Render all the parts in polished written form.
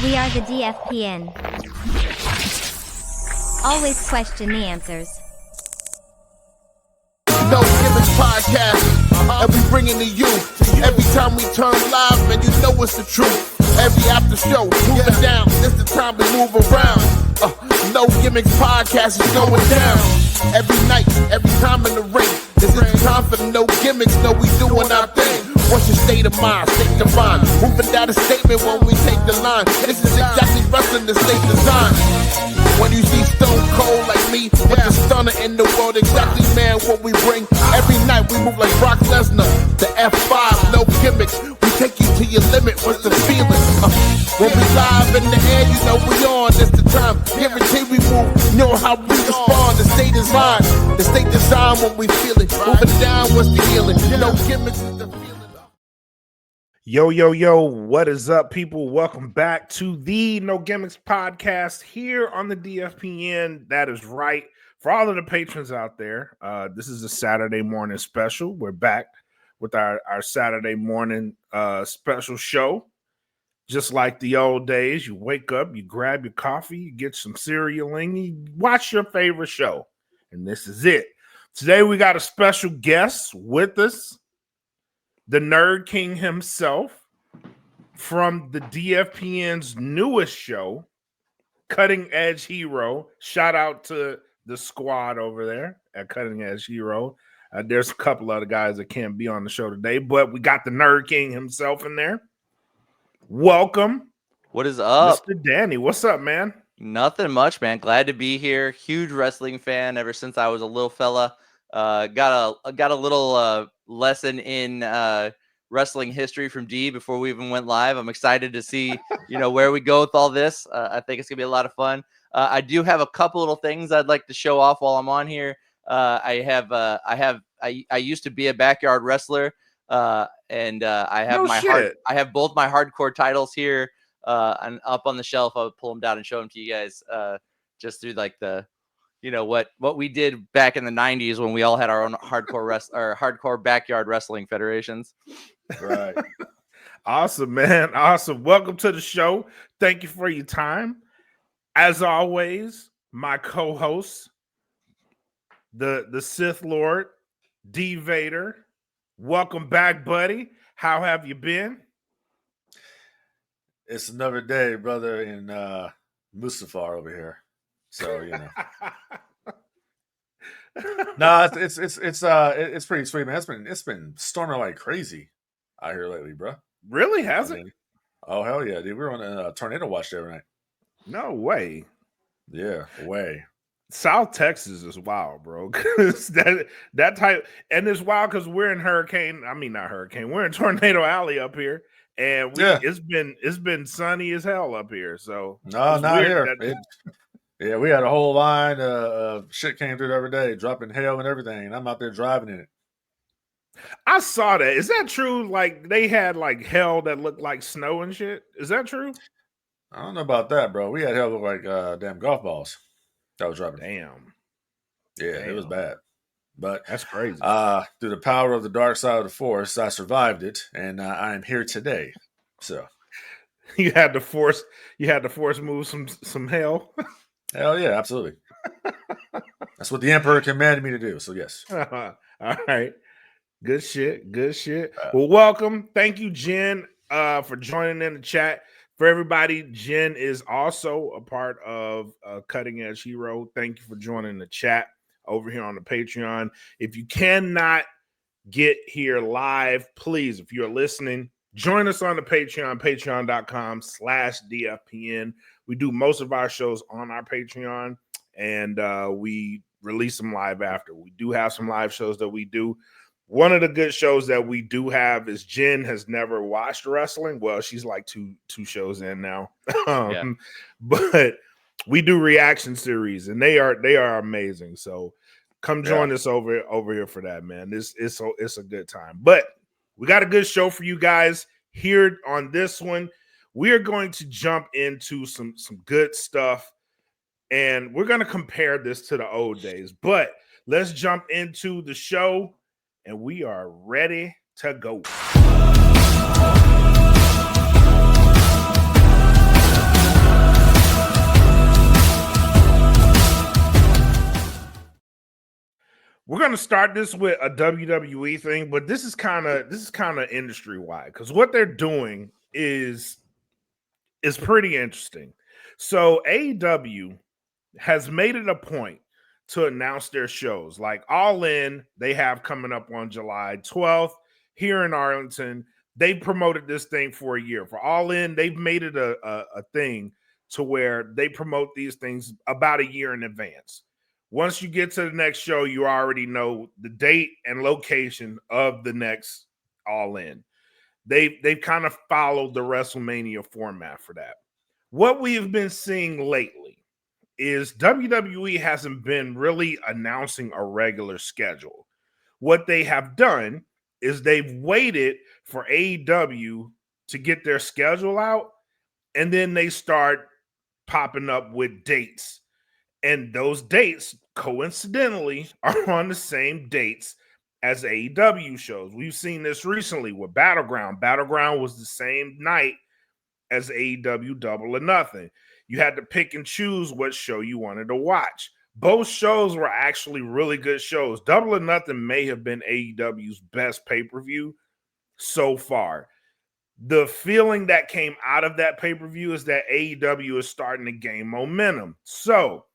We are the DFPN. Always question the answers. No Gimmicks Podcast, and we bring it to you. Every time we turn live, man, you know it's the truth. Every after show, moving down, it's the time to move around. No Gimmicks Podcast is going down. Every night, every time in the ring, this is the time for the No Gimmicks, no, we doing our thing. What's your state of mind, state of mind? Moving down a statement when we take the line. This is exactly wrestling the state design. When you see Stone Cold like me, with the stunner in the world, exactly, man, what we bring. Every night we move like Brock Lesnar, the F5, no gimmicks. We take you to your limit, what's the feeling? When we live in the air, you know we on, it's the time. Guarantee we move, you know how we respond. The state is mine, the state design when we feel it. Moving down, what's the healing? No gimmicks is the feeling. Yo, what is up, people? Welcome back to the No Gimmicks Podcast here on the DFPN. That is right. For all of the patrons out there, this is a Saturday morning special. We're back with our Saturday morning special show. Just like the old days, you wake up, you grab your coffee, you get some cereal, and you watch your favorite show. And this is it. Today, we got a special guest with us. The NerdKing himself from the DFPN's newest show, Cutting Edge Hero. Shout out to the squad over there at Cutting Edge Hero. There's a couple other guys that can't be on the show today, but we got the NerdKing himself in there. Welcome. What is up? Mr. Danny, what's up, man? Nothing much, man. Glad to be here. Huge wrestling fan ever since I was a little fella. Got a little lesson in wrestling history from G before we even went live. I'm excited to see where we go with all this. I think it's gonna be a lot of fun. I do have a couple little things I'd like to show off while I'm on here. I used to be a backyard wrestler, and I have both my hardcore titles here and up on the shelf. I'll pull them down and show them to you guys just through like the what we did back in the 90s when we all had our own hardcore backyard wrestling federations. Right. Awesome, man. Awesome. Welcome to the show. Thank you for your time. As always, my co-host, the Sith Lord, D Vader. Welcome back, buddy. How have you been? It's another day, brother, in Mustafar over here. So no, it's pretty sweet, man. It's been storming like crazy out here lately, bro. Really? Has it? Oh hell yeah, dude! We were on a tornado watch the other night. No way. Yeah, way. South Texas is wild, bro. that type, and it's wild because we're in we're in Tornado Alley up here, and it's been sunny as hell up here. So no, not here. Yeah, we had a whole line of shit came through every day, dropping hail and everything, and I'm out there driving in it. I saw that. Is that true? Like they had like hail that looked like snow and shit. Is that true? I don't know about that, bro. We had hail look like damn golf balls that was dropping. Damn. Yeah, it was bad. But that's crazy. Through the power of the dark side of the force, I survived it, and I am here today. So you had to force move some hail. Hell yeah, absolutely. That's what the Emperor commanded me to do. So yes. All right. Good shit. Well, welcome. Thank you, Jen, for joining in the chat. For everybody, Jen is also a part of Cutting Edge Hero. Thank you for joining the chat over here on the Patreon. If you cannot get here live, please, if you're listening, join us on the Patreon, patreon.com/DFPN. We do most of our shows on our Patreon, and we release them live after. We do have some live shows that we do. One of the good shows that we do have is Jen has never watched wrestling. Well, she's like two shows in now. But we do reaction series, and they are amazing. So come join us over here for that, man. It's a good time. But we got a good show for you guys here on this one. We are going to jump into some good stuff, and we're going to compare this to the old days. But let's jump into the show, and we are ready to go. gonna start this with a WWE thing, but this is kind of industry wide because what they're doing is pretty interesting. So AEW has made it a point to announce their shows. Like All In, they have coming up on July 12th here in Arlington. They promoted this thing for a year. For All In, they've made it a thing to where they promote these things about a year in advance. Once you get to the next show, you already know the date and location of the next All In. They've kind of followed the WrestleMania format for that. What we have been seeing lately is WWE hasn't been really announcing a regular schedule. What they have done is they've waited for AEW to get their schedule out, and then they start popping up with dates. And those dates, coincidentally, are on the same dates as AEW shows. We've seen this recently with Battleground. Battleground was the same night as AEW Double or Nothing. You had to pick and choose what show you wanted to watch. Both shows were actually really good shows. Double or Nothing may have been AEW's best pay-per-view so far. The feeling that came out of that pay-per-view is that AEW is starting to gain momentum. So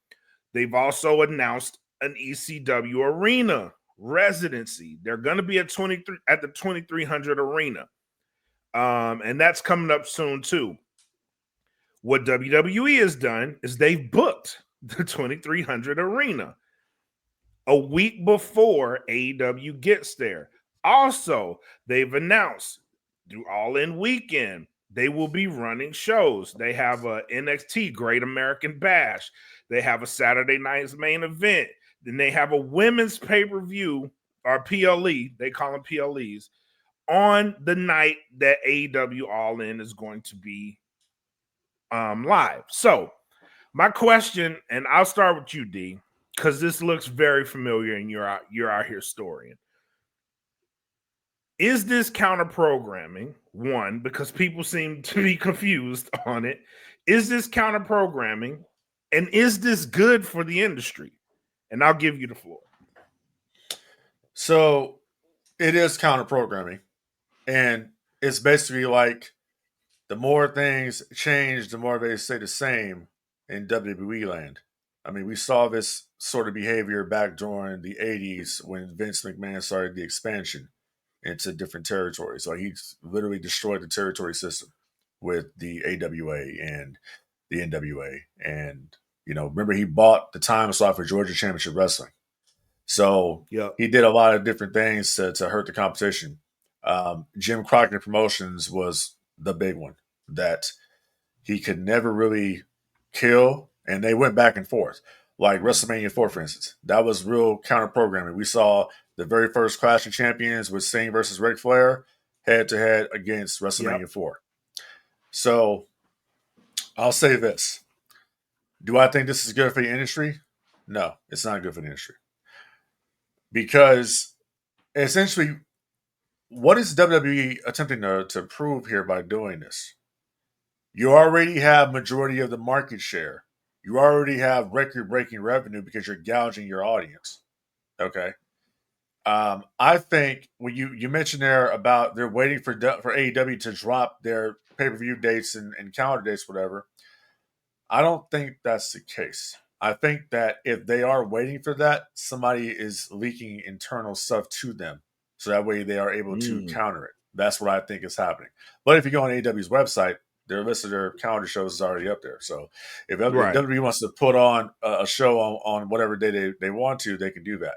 they've also announced an ECW arena residency. They're going to be at the 2300 arena. And that's coming up soon too. What WWE has done is they've booked the 2300 arena a week before AEW gets there. Also, they've announced through All In Weekend, they will be running shows. They have a NXT Great American Bash. They have a Saturday Night's Main Event. Then they have a women's pay-per-view, or PLE, they call them PLEs, on the night that AEW All In is going to be live. So my question, and I'll start with you, D, because this looks very familiar and you're our historian. Is this counter programming? One, because people seem to be confused on it. Is this counter programming? And is this good for the industry? And I'll give you the floor. So it is counter programming. And it's basically like the more things change, the more they stay the same in WWE land. I mean, we saw this sort of behavior back during the 80s when Vince McMahon started the expansion into different territories. So he literally destroyed the territory system with the AWA and the NWA. And, remember he bought the time slot for Georgia Championship Wrestling. So he did a lot of different things to hurt the competition. Jim Crockett Promotions was the big one that he could never really kill, and they went back and forth. Like WrestleMania 4, for instance. That was real counter-programming. We saw the very first Clash of Champions with Sting versus Ric Flair head-to-head against WrestleMania 4. So I'll say this. Do I think this is good for the industry? No, it's not good for the industry. Because essentially, what is WWE attempting to prove here by doing this? You already have majority of the market share. You already have record-breaking revenue because you're gouging your audience. Okay. I think when you mentioned there about they're waiting for AEW to drop their pay-per-view dates and calendar dates, whatever. I don't think that's the case. I think that if they are waiting for that, somebody is leaking internal stuff to them. So that way they are able to counter it. That's what I think is happening. But if you go on AEW's website, their list of their calendar shows is already up there. So if WWE wants to put on a show on whatever day they want to, they can do that.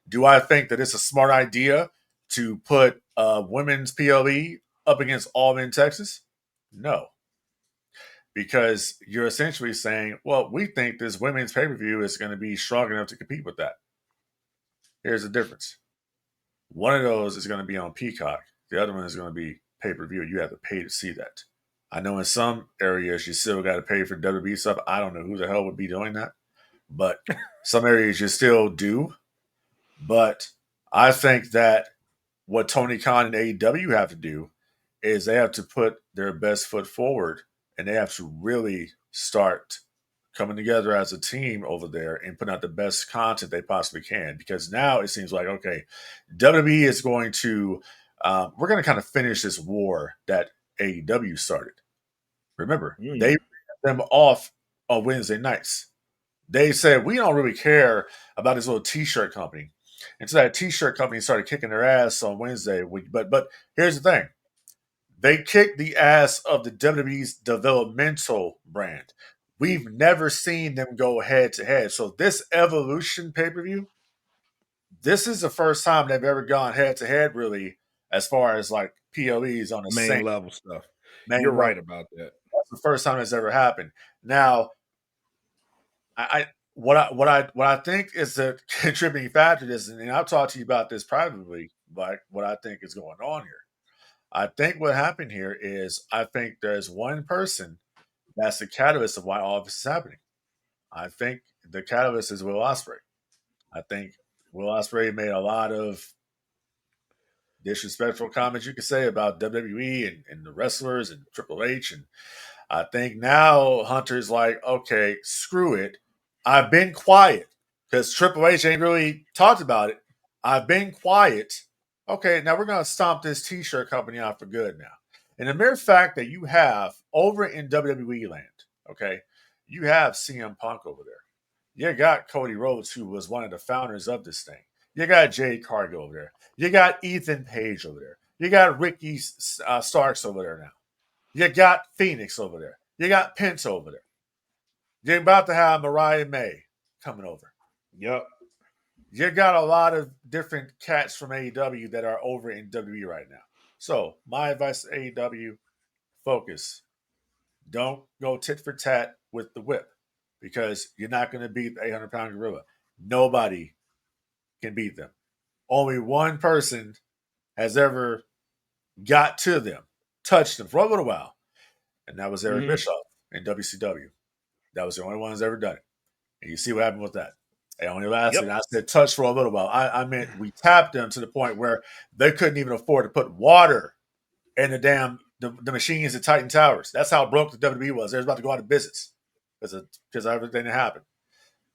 Do I think that it's a smart idea to put women's PLE up against All In Texas? No. Because you're essentially saying, well, we think this women's pay-per-view is going to be strong enough to compete with that. Here's the difference. One of those is going to be on Peacock. The other one is going to be pay-per-view. You have to pay to see that. I know in some areas you still got to pay for WWE stuff. I don't know who the hell would be doing that. But some areas you still do. But I think that what Tony Khan and AEW have to do is they have to put their best foot forward and they have to really start coming together as a team over there and putting out the best content they possibly can. Because now it seems like, okay, WWE is going to, we're going to kind of finish this war that AEW started. Remember, they ran them off on Wednesday nights. They said, we don't really care about this little t-shirt company. And so that t-shirt company started kicking their ass on Wednesday. But here's the thing. They kicked the ass of the WWE's developmental brand. We've never seen them go head to head. So this Evolution pay-per-view, this is the first time they've ever gone head to head, really, as far as like PLEs on the Main same level stuff. main You're level. right about that. That's the first time it's ever happened. Now, what I think is the contributing factor to this, and I'll talk to you about this privately, like what I think is going on here. I think what happened here is I think there's one person that's the catalyst of why all of this is happening. I think the catalyst is Will Ospreay. I think Will Ospreay made a lot of disrespectful comments you could say about WWE and the wrestlers and Triple H. And I think now Hunter's like, okay, screw it. I've been quiet because Triple H ain't really talked about it. I've been quiet. Okay, now we're going to stomp this t-shirt company out for good now. And the mere fact that you have over in WWE land, okay, you have CM Punk over there. You got Cody Rhodes, who was one of the founders of this thing. You got Jade Cargill over there. You got Ethan Page over there. You got Ricky Starks over there now. You got Phoenix over there. You got Pence over there. You're about to have Mariah May coming over. Yep. You got a lot of different cats from AEW that are over in WWE right now. So my advice to AEW, focus. Don't go tit for tat with the whip because you're not going to beat the 800-pound gorilla. Nobody can beat them. Only one person has ever got to them, touched them for a little while, and that was Eric Bischoff in WCW. That was the only one who's ever done it. And you see what happened with that. It only lasted, I said touch for a little while. I meant we tapped them to the point where they couldn't even afford to put water in the machines at Titan Towers. That's how broke the WWE was. They was about to go out of business because of everything that happened.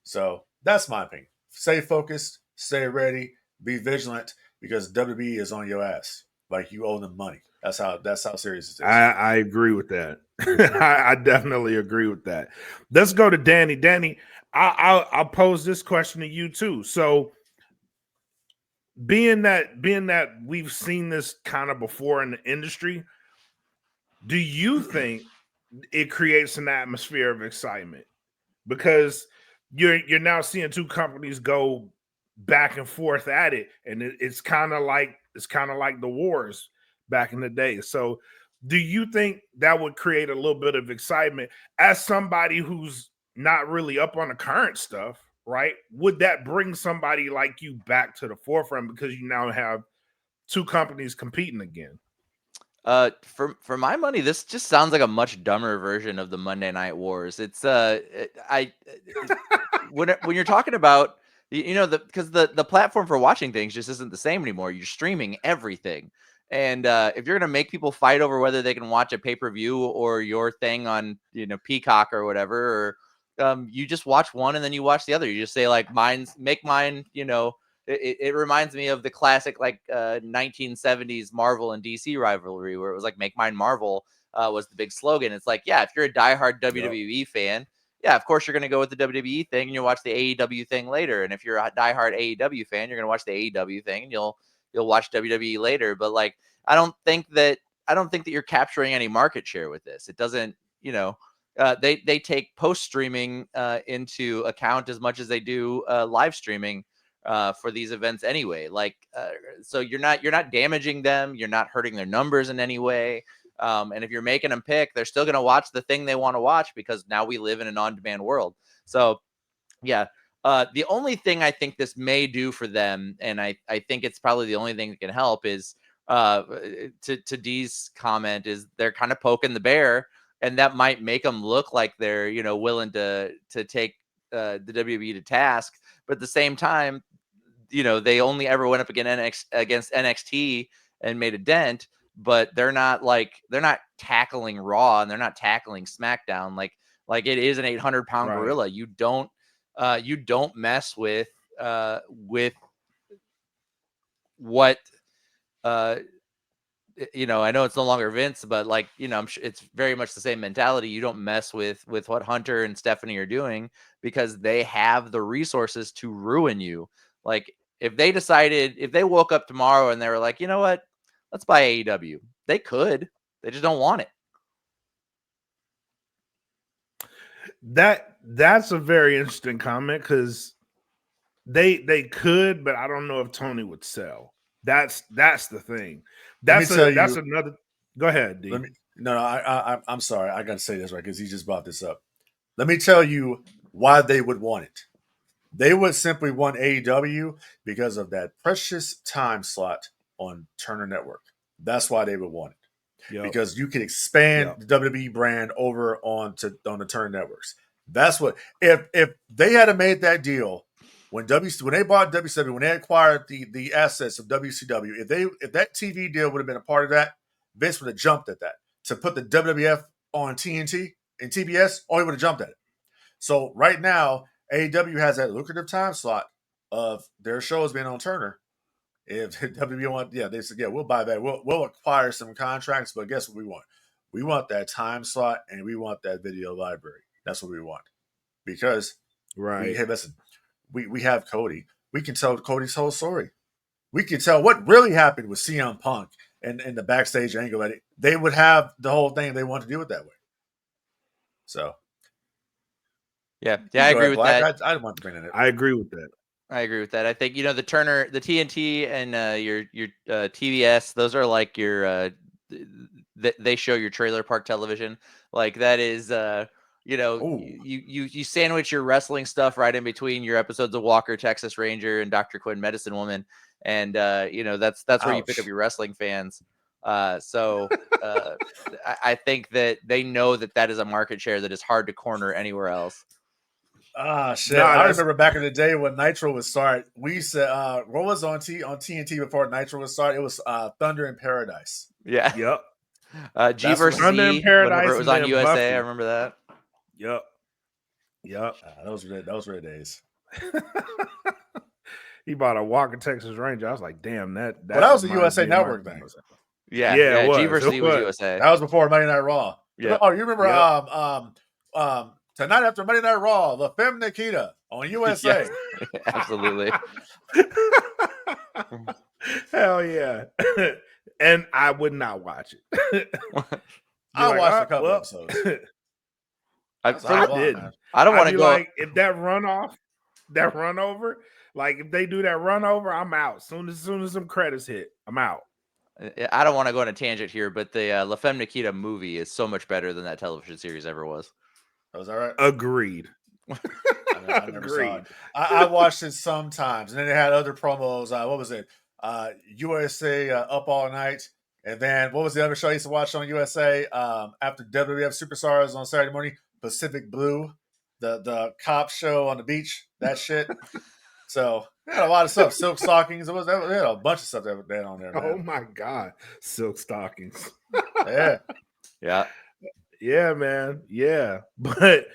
So that's my opinion. Stay focused, stay ready, be vigilant because WWE is on your ass. Like you owe them money. That's how serious it is. I agree with that. I definitely agree with that. Let's go to Danny. Danny, I'll pose this question to you too. So being that we've seen this kind of before in the industry, do you think it creates an atmosphere of excitement? Because you're now seeing two companies go back and forth at it, and it's kind of like the wars back in the day. So do you think that would create a little bit of excitement as somebody who's not really up on the current stuff, right? Would that bring somebody like you back to the forefront because you now have two companies competing again? For my money, this just sounds like a much dumber version of the Monday Night Wars. It's when you're talking about because the platform for watching things just isn't the same anymore. You're streaming everything. And if you're going to make people fight over whether they can watch a pay-per-view or your thing on, Peacock or whatever, or you just watch one and then you watch the other. You just say like make mine, it reminds me of the classic 1970s Marvel and DC rivalry where it was like make mine Marvel was the big slogan. It's like, yeah, if you're a diehard WWE fan, yeah, of course you're going to go with the WWE thing and you'll watch the AEW thing later. And if you're a diehard AEW fan, you're going to watch the AEW thing and you'll watch WWE later. But like, I don't think that you're capturing any market share with this. It doesn't, they take post streaming into account as much as they do live streaming for these events anyway. Like, so you're not damaging them. You're not hurting their numbers in any way. And if you're making them pick, they're still going to watch the thing they want to watch because now we live in an on-demand world. So yeah. The only thing I think this may do for them, and I think it's probably the only thing that can help, is to Dee's comment, is they're kind of poking the bear, and that might make them look like they're willing to take the WWE to task. But at the same time, they only ever went up against NXT and made a dent, but they're not tackling Raw and they're not tackling SmackDown. Like Like, it is an 800-pound Right. gorilla. You don't mess with what I know it's no longer Vince, but like, I'm sure it's very much the same mentality. You don't mess with what Hunter and Stephanie are doing, because they have the resources to ruin you. Like, if they woke up tomorrow and they were like, you know what, let's buy AEW, they could. They just don't want it. That's a very interesting comment, because they could, but I don't know if Tony would sell. That's the thing. That's another. Go ahead, D. I'm sorry. I got to say this right, because he just brought this up. Let me tell you why they would want it. They would simply want AEW because of that precious time slot on Turner Network. That's why they would want it. Yep. Because you can expand the WWE brand over on the Turner Networks. That's what, if they had made that deal when they bought WCW, when they acquired the assets of WCW, if that TV deal would have been a part of that, Vince would have jumped at that. To put the WWF on TNT and TBS, he would have jumped at it. So right now, AEW has that lucrative time slot of their shows being on Turner. If WWE want, they said, we'll buy that. We'll acquire some contracts, but guess what we want? We want that time slot, and we want that video library. That's what we want. Because we have Cody. We can tell Cody's whole story. We can tell what really happened with CM Punk and the backstage angle. They would have the whole thing they want to do it that way. So. Yeah, I agree with that. I want to bring it in. I agree with that. I think the Turner, the TNT, and your TBS, those are like your they show your trailer park television. Like, that is you sandwich your wrestling stuff right in between your episodes of Walker, Texas Ranger, and Dr. Quinn, Medicine Woman, and that's where you pick up your wrestling fans. So I think that they know that is a market share that is hard to corner anywhere else. Shit. I remember back in the day when Nitro would start, we said, what was on TNT before Nitro would start? It was Thunder in Paradise. Yeah. Yep. G versus Thunder Z, in Paradise, whenever it was on USA. Buffy. I remember that. Yep. Those were the days. He bought a Walker Texas Ranger. I was like, damn, that was a USA Network thing. Yeah, G versus Z was USA. That was before Monday Night Raw. Yeah. Oh, you remember tonight after Monday Night Raw, La Femme Nikita on USA. Yes. Absolutely. Hell yeah. And I would not watch it. I watched a couple episodes. I did. I don't want to go. Like, if that run over, like if they do that run over, I'm out. Soon as some credits hit, I'm out. I don't want to go on a tangent here, but the La Femme Nikita movie is so much better than that television series ever was. Was that right? Agreed. I never saw it. I watched it sometimes, and then they had other promos. What was it? USA Up All Night, and then what was the other show I used to watch on USA after WWF Superstars on Saturday morning? Pacific Blue, the cop show on the beach. That shit. So they had a lot of stuff. Silk Stockings. They had a bunch of stuff that was on there. Man. Oh my god, Silk Stockings. Yeah, man. Yeah, but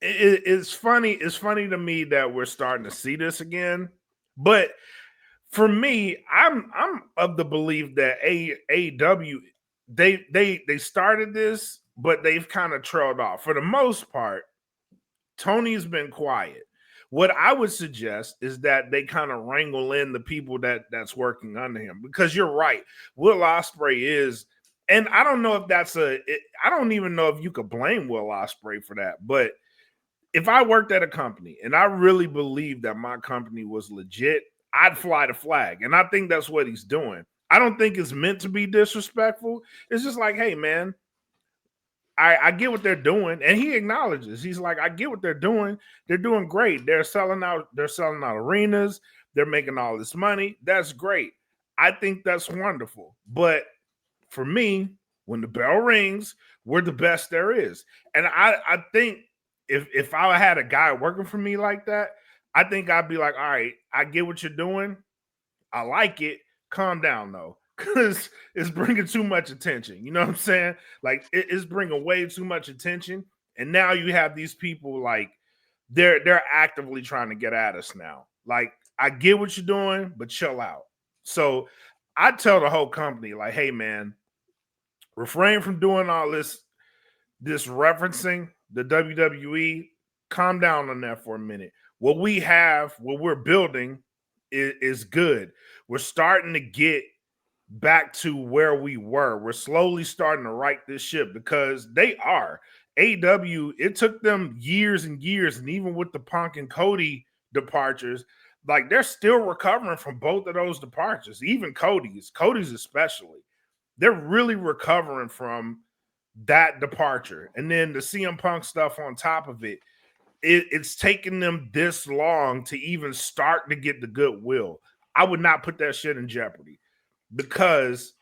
it's funny. It's funny to me that we're starting to see this again. But for me, I'm of the belief that AEW they started this, but they've kind of trailed off. For the most part, Tony's been quiet. What I would suggest is that they kind of wrangle in the people that's working under him, because you're right. Will Ospreay is, and I don't know if I don't even know if you could blame Will Ospreay for that. But if I worked at a company and I really believed that my company was legit, I'd fly the flag. And I think that's what he's doing. I don't think it's meant to be disrespectful. It's just like, hey, man, I get what they're doing, and he acknowledges. He's like, I get what they're doing. They're doing great. They're selling out arenas. They're making all this money. That's great. I think that's wonderful. But for me, when the bell rings, we're the best there is. And I think if I had a guy working for me like that, I think I'd be like, all right, I get what you're doing. I like it. Calm down, though. Because it's bringing too much attention. You know what I'm saying? Like, it's bringing way too much attention. And now you have these people like they're actively trying to get at us now. Like, I get what you're doing, but chill out. So I tell the whole company, like, hey man, refrain from doing all this referencing the WWE. Calm down on that for a minute. What we have, what we're building is good. We're starting to get back to where we were. We're slowly starting to right this ship because they are. AW, it took them years and years, and even with the Punk and Cody departures, like they're still recovering from both of those departures. Even Cody's especially. They're really recovering from that departure. And then the CM Punk stuff on top of it, it's taken them this long to even start to get the goodwill. I would not put that shit in jeopardy because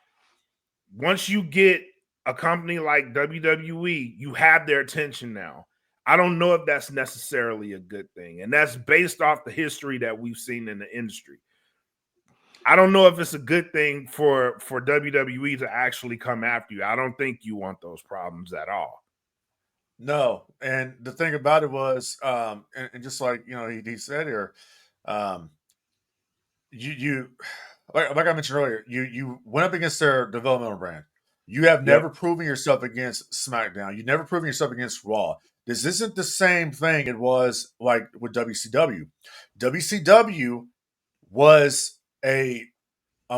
once you get a company like WWE, you have their attention now. I don't know if that's necessarily a good thing. And that's based off the history that we've seen in the industry. I don't know if it's a good thing for WWE to actually come after you. I don't think you want those problems at all. No, and the thing about it was, and just like he said here, um, you like I mentioned earlier, you went up against their developmental brand. You have never Yep. proven yourself against SmackDown. You never proven yourself against Raw. This isn't the same thing it was like with WCW. WCW was a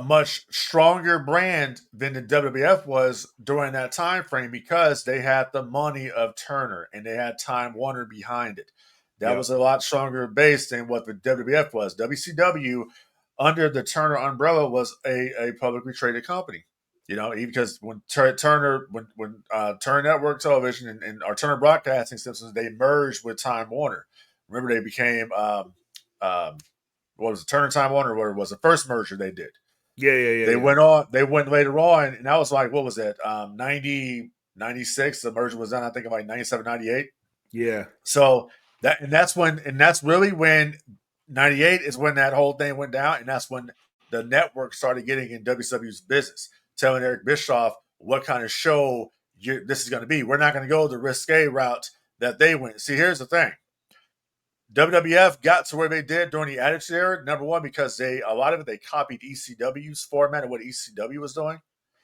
much stronger brand than the WWF was during that time frame because they had the money of Turner and they had Time Warner behind it. That Yep. was a lot stronger base than what the WWF was. WCW, under the Turner umbrella, was a publicly traded company. Because when Turner Network Television and our Turner Broadcasting Systems, they merged with Time Warner. Remember, they became what was it, Turner Time Warner? What was the first merger they did? Yeah. They went later on, and that was like, what was it, 90, 96? The merger was done, I think, in like 97, 98. Yeah. So that's really when 98 is when that whole thing went down, and that's when the network started getting in WWE's business, telling Eric Bischoff what kind of show this is going to be. We're not going to go the risque route that they went. See, here's the thing. WWF got to where they did during the Attitude Era, number one, because a lot of it, they copied ECW's format of what ECW was doing.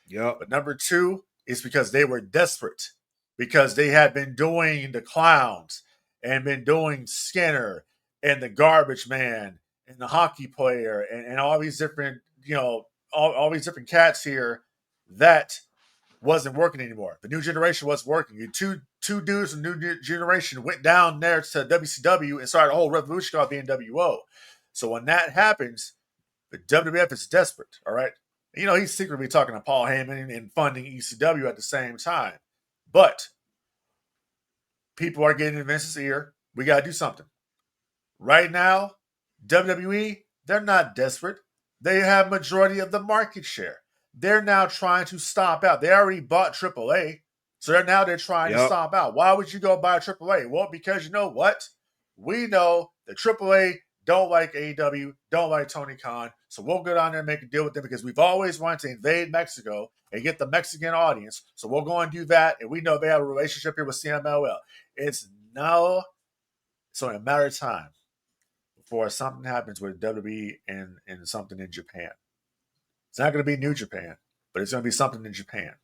Yep. But number two is because they were desperate, because they had been doing the clowns and been doing Skinner and the garbage man and the hockey player and all these different, all these different cats here that wasn't working anymore. The new generation wasn't working. You two dudes from the new generation went down there to WCW and started a whole revolution called the NWO. So when that happens, the WWF is desperate. All right, he's secretly talking to Paul Heyman and funding ECW at the same time, but people are getting in Vince's ear. We got to do something right now. WWE, they're not desperate. They have majority of the market share. They're now trying to stomp out. They already bought AAA, so they're trying to stomp out. Why would you go buy AAA? Well, because you know what? We know that AAA don't like AEW, don't like Tony Khan, so we'll go down there and make a deal with them because we've always wanted to invade Mexico and get the Mexican audience, so we'll go and do that, and we know they have a relationship here with CMLL. It's only a matter of time before something happens with WWE and something in Japan. It's not going to be New Japan, but it's going to be something in Japan.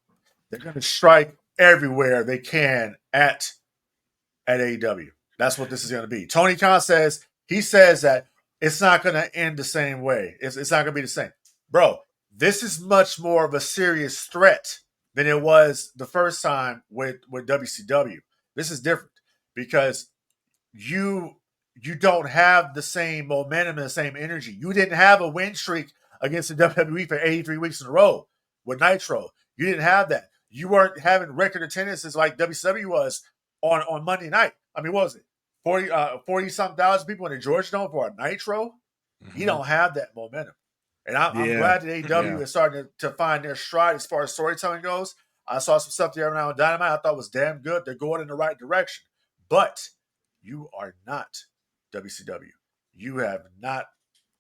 They're going to strike everywhere they can at AEW. That's what this is going to be. Tony Khan says that it's not going to end the same way. It's not going to be the same. Bro, this is much more of a serious threat than it was the first time with WCW. This is different because you don't have the same momentum and the same energy. You didn't have a win streak against the WWE for 83 weeks in a row with Nitro. You didn't have that. You weren't having record attendances like WCW was on Monday night. I mean, what was it? 40-something thousand people in the Georgia Dome for a Nitro? You don't have that momentum. And I'm glad that AEW is starting to find their stride as far as storytelling goes. I saw some stuff there around Dynamite I thought was damn good. They're going in the right direction. But you are not WCW. You have not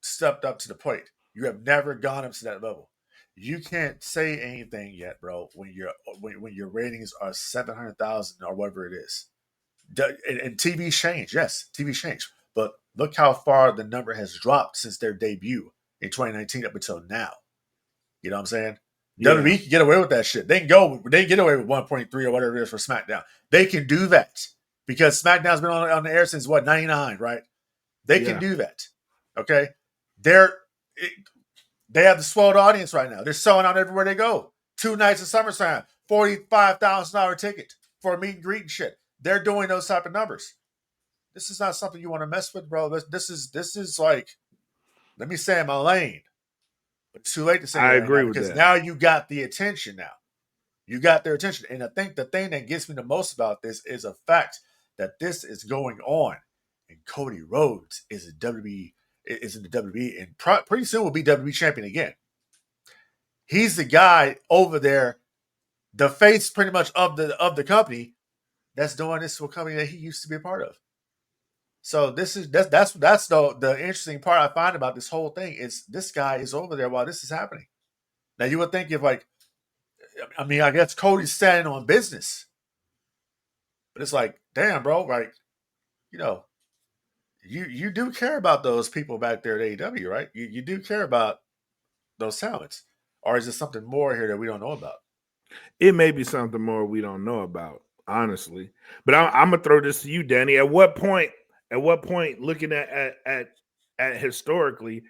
stepped up to the plate. You have never gone up to that level. You can't say anything yet, bro, when your ratings are 700,000 or whatever it is. And TV's changed. Yes, TV's changed. But look how far the number has dropped since their debut in 2019 up until now. You know what I'm saying? Yeah. WWE can get away with that shit. They can get away with 1.3 or whatever it is for SmackDown. They can do that because SmackDown's been on the air since what, 99, right? They can do that. Okay? They have the swelled audience right now. They're selling out everywhere they go. 2 nights of SummerSlam, $45,000 ticket for a meet and greet and shit. They're doing those type of numbers. This is not something you want to mess with, bro. This is like, let me say in my lane. But it's too late to say I that agree now with because that. now you got the attention now. You got their attention. And I think the thing that gets me the most about this is the fact that this is going on. And Cody Rhodes is in the WWE and pretty soon will be WWE champion again. He's the guy over there, the face pretty much of the company that's doing this to a company that he used to be a part of. So that's the interesting part I find about this whole thing is this guy is over there while this is happening. Now you would think if I guess Cody's standing on business, but it's like, damn, bro, like, you do care about those people back there at AEW, right? You do care about those talents, or is there something more here that we don't know about? It may be something more we don't know about, honestly. But I'm gonna throw this to you, Danny. At what point, looking at historically,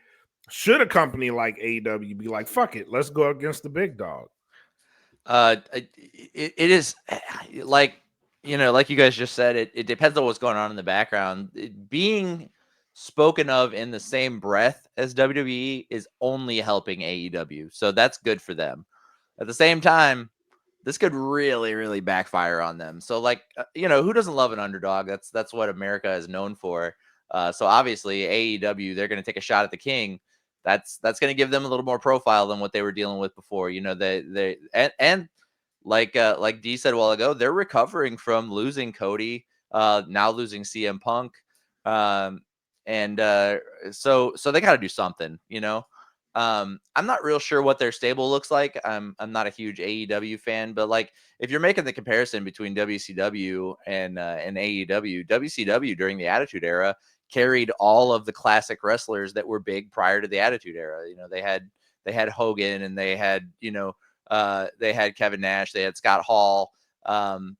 should a company like AEW be like, fuck it, let's go against the big dog? It is like, like you guys just said, it depends on what's going on in the background. Being spoken of in the same breath as WWE is only helping AEW. So that's good for them. At the same time, this could really, really backfire on them. So like, who doesn't love an underdog? That's what America is known for. So obviously AEW, they're going to take a shot at the king. That's going to give them a little more profile than what they were dealing with before. And like D said a while ago, they're recovering from losing Cody, now losing CM Punk. So they got to do something, I'm not real sure what their stable looks like. I'm not a huge AEW fan, but like if you're making the comparison between WCW and AEW, WCW during the Attitude Era carried all of the classic wrestlers that were big prior to the Attitude Era. They had Hogan, and they had Kevin Nash, they had Scott Hall,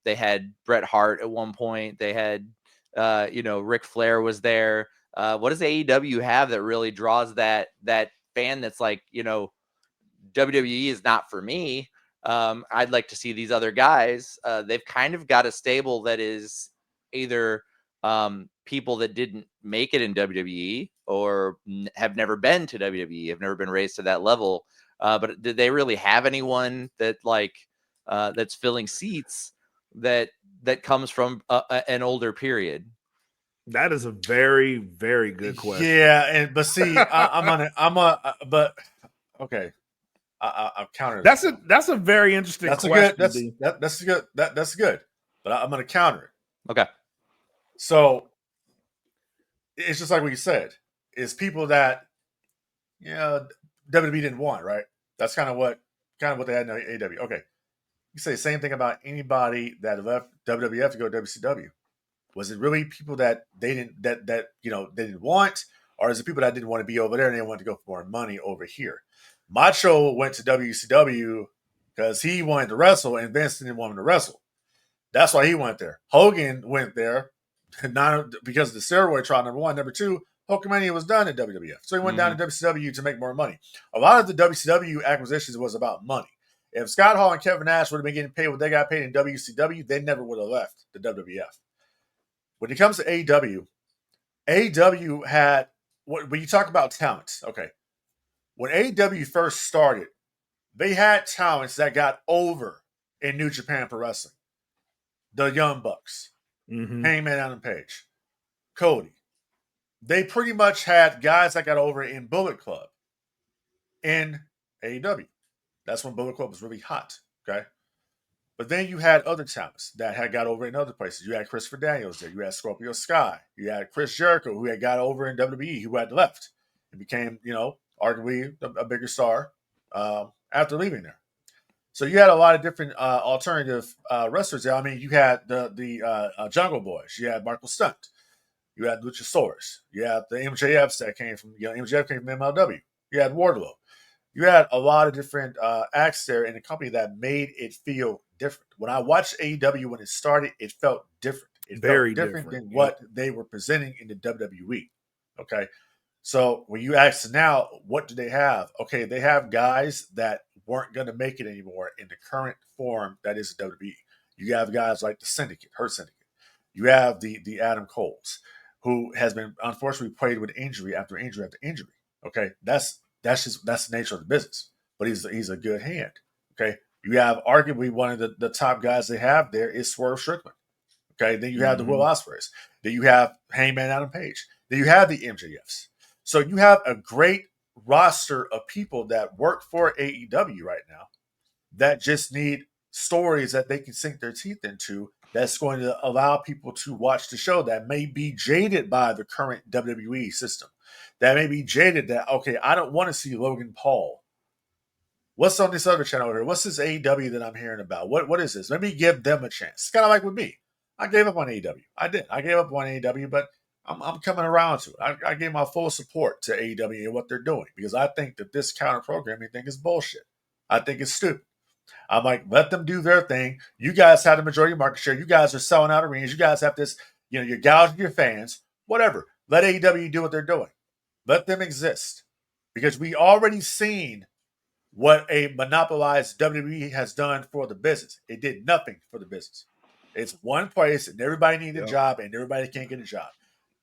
they had Bret Hart at one point, they had Ric Flair was there. What does AEW have that really draws that fan that's like, WWE is not for me? I'd like to see these other guys. They've kind of got a stable that is either people that didn't make it in WWE or have never been to WWE, have never been raised to that level. But did they really have anyone that that's filling seats that comes from an older period? That is a very, very good question. Yeah, but see, okay. I'll counter. That's a very interesting question. That's good. But I'm going to counter it. Okay. So it's just like what you said. It's people that WWE didn't want, right? That's kind of what they had in AEW. Okay. You say the same thing about anybody that left WWF to go to WCW. Was it really people that they didn't they didn't want, or is it people that didn't want to be over there and they wanted to go for more money over here? Macho went to WCW because he wanted to wrestle, and Vince didn't want him to wrestle. That's why he went there. Hogan went there not because of the steroid trial, number one. Number two, Hulkamania was done at WWF. So he went down to WCW to make more money. A lot of the WCW acquisitions was about money. If Scott Hall and Kevin Nash would have been getting paid what they got paid in WCW, they never would have left the WWF. When it comes to AEW had, when you talk about talents, okay, when AEW first started, they had talents that got over in New Japan Pro Wrestling. The Young Bucks, Hangman Adam Page, Cody. They pretty much had guys that got over in Bullet Club in AEW. That's when Bullet Club was really hot, okay? But then you had other talents that had got over in other places. You had Christopher Daniels there. You had Scorpio Sky. You had Chris Jericho, who had got over in WWE, who had left and became, arguably a bigger star after leaving there. So you had a lot of different alternative wrestlers there. I mean, you had the Jungle Boys. You had Marco Stunt. You had Luchasaurus. You had the MJFs that came from, MJF came from MLW. You had Wardlow. You had a lot of different acts there in a company that made it feel different. When I watched AEW when it started, it felt different. It Very felt different different. than what they were presenting in the WWE. Okay. So when you ask now, what do they have? Okay, they have guys that weren't going to make it anymore in the current form that is WWE. You have guys like the Syndicate, Hurt Syndicate. You have the Adam Coles, who has been unfortunately plagued with injury after injury after injury. Okay, that's the nature of the business. But he's a good hand. Okay, you have arguably one of the top guys they have there is Swerve Strickland. Okay, then you have the Will Ospreays. Then you have Hangman Adam Page. Then you have the MJFs. So you have a great roster of people that work for AEW right now that just need stories that they can sink their teeth into, that's going to allow people to watch the show that may be jaded by the current WWE system. That may be jaded that, okay, I don't want to see Logan Paul. What's on this other channel over here? What's this AEW that I'm hearing about? What is this? Let me give them a chance. It's kind of like with me. I gave up on AEW. I did. I gave up on AEW, but I'm coming around to it. I gave my full support to AEW and what they're doing because I think that this counter programming thing is bullshit. I think it's stupid. I'm like, let them do their thing. You guys have the majority of market share. You guys are selling out arenas. You guys have this, you're gouging your fans. Whatever. Let AEW do what they're doing. Let them exist. Because we already seen what a monopolized WWE has done for the business. It did nothing for the business. It's one place and everybody needs a job and everybody can't get a job.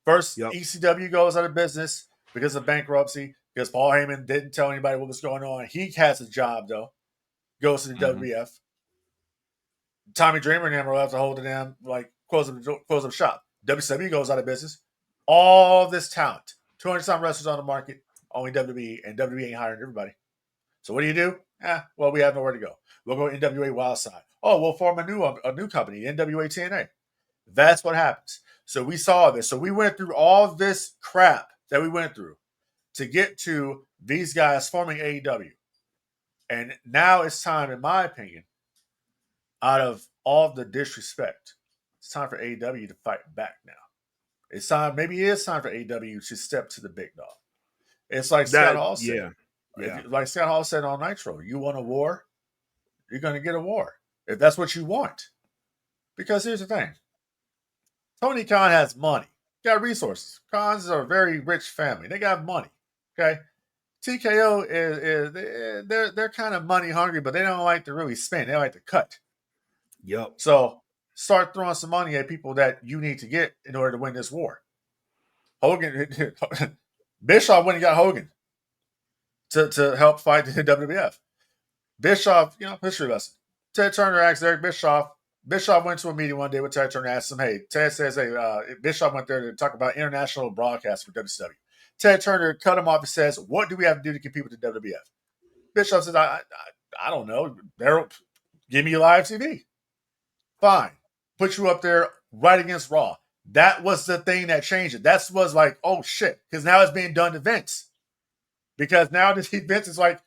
First, ECW goes out of business because of bankruptcy, because Paul Heyman didn't tell anybody what was going on. He has a job, though. Goes to the WWF. Tommy Dreamer and them are left to hold it down, like close up shop. WCW goes out of business. All this talent, 200-some wrestlers on the market, only WWE, and WWE ain't hiring everybody. So what do? Well, we have nowhere to go. We'll go NWA Wildside. Oh, we'll form a new company, NWA TNA. That's what happens. So we saw this. So we went through all this crap that we went through to get to these guys forming AEW. And now it's time, in my opinion, out of all the disrespect, it's time for AEW to fight back now. It's time, maybe it is time for AEW to step to the big dog. It's like Scott Hall said. Like Scott Hall said on Nitro, you want a war, you're going to get a war. If that's what you want. Because here's the thing. Tony Khan has money. He got resources. Khans are a very rich family. They got money. Okay? TKO is they're kind of money hungry, but they don't like to really spend. They like to cut. Yep. So start throwing some money at people that you need to get in order to win this war. Hogan, Bischoff went and got Hogan to help fight the WWF. Bischoff, history lesson. Ted Turner asked Eric Bischoff. Bischoff went to a meeting one day with Ted Turner and asked him, hey, Ted says, Bischoff went there to talk about international broadcast for WCW. Ted Turner cut him off and says, what do we have to do to compete with the WWF? Bischoff says, I don't know. Give me live TV. Fine. Put you up there right against Raw. That was the thing that changed it. That was like, oh, shit. Because now it's being done to Vince. Because now Vince is like,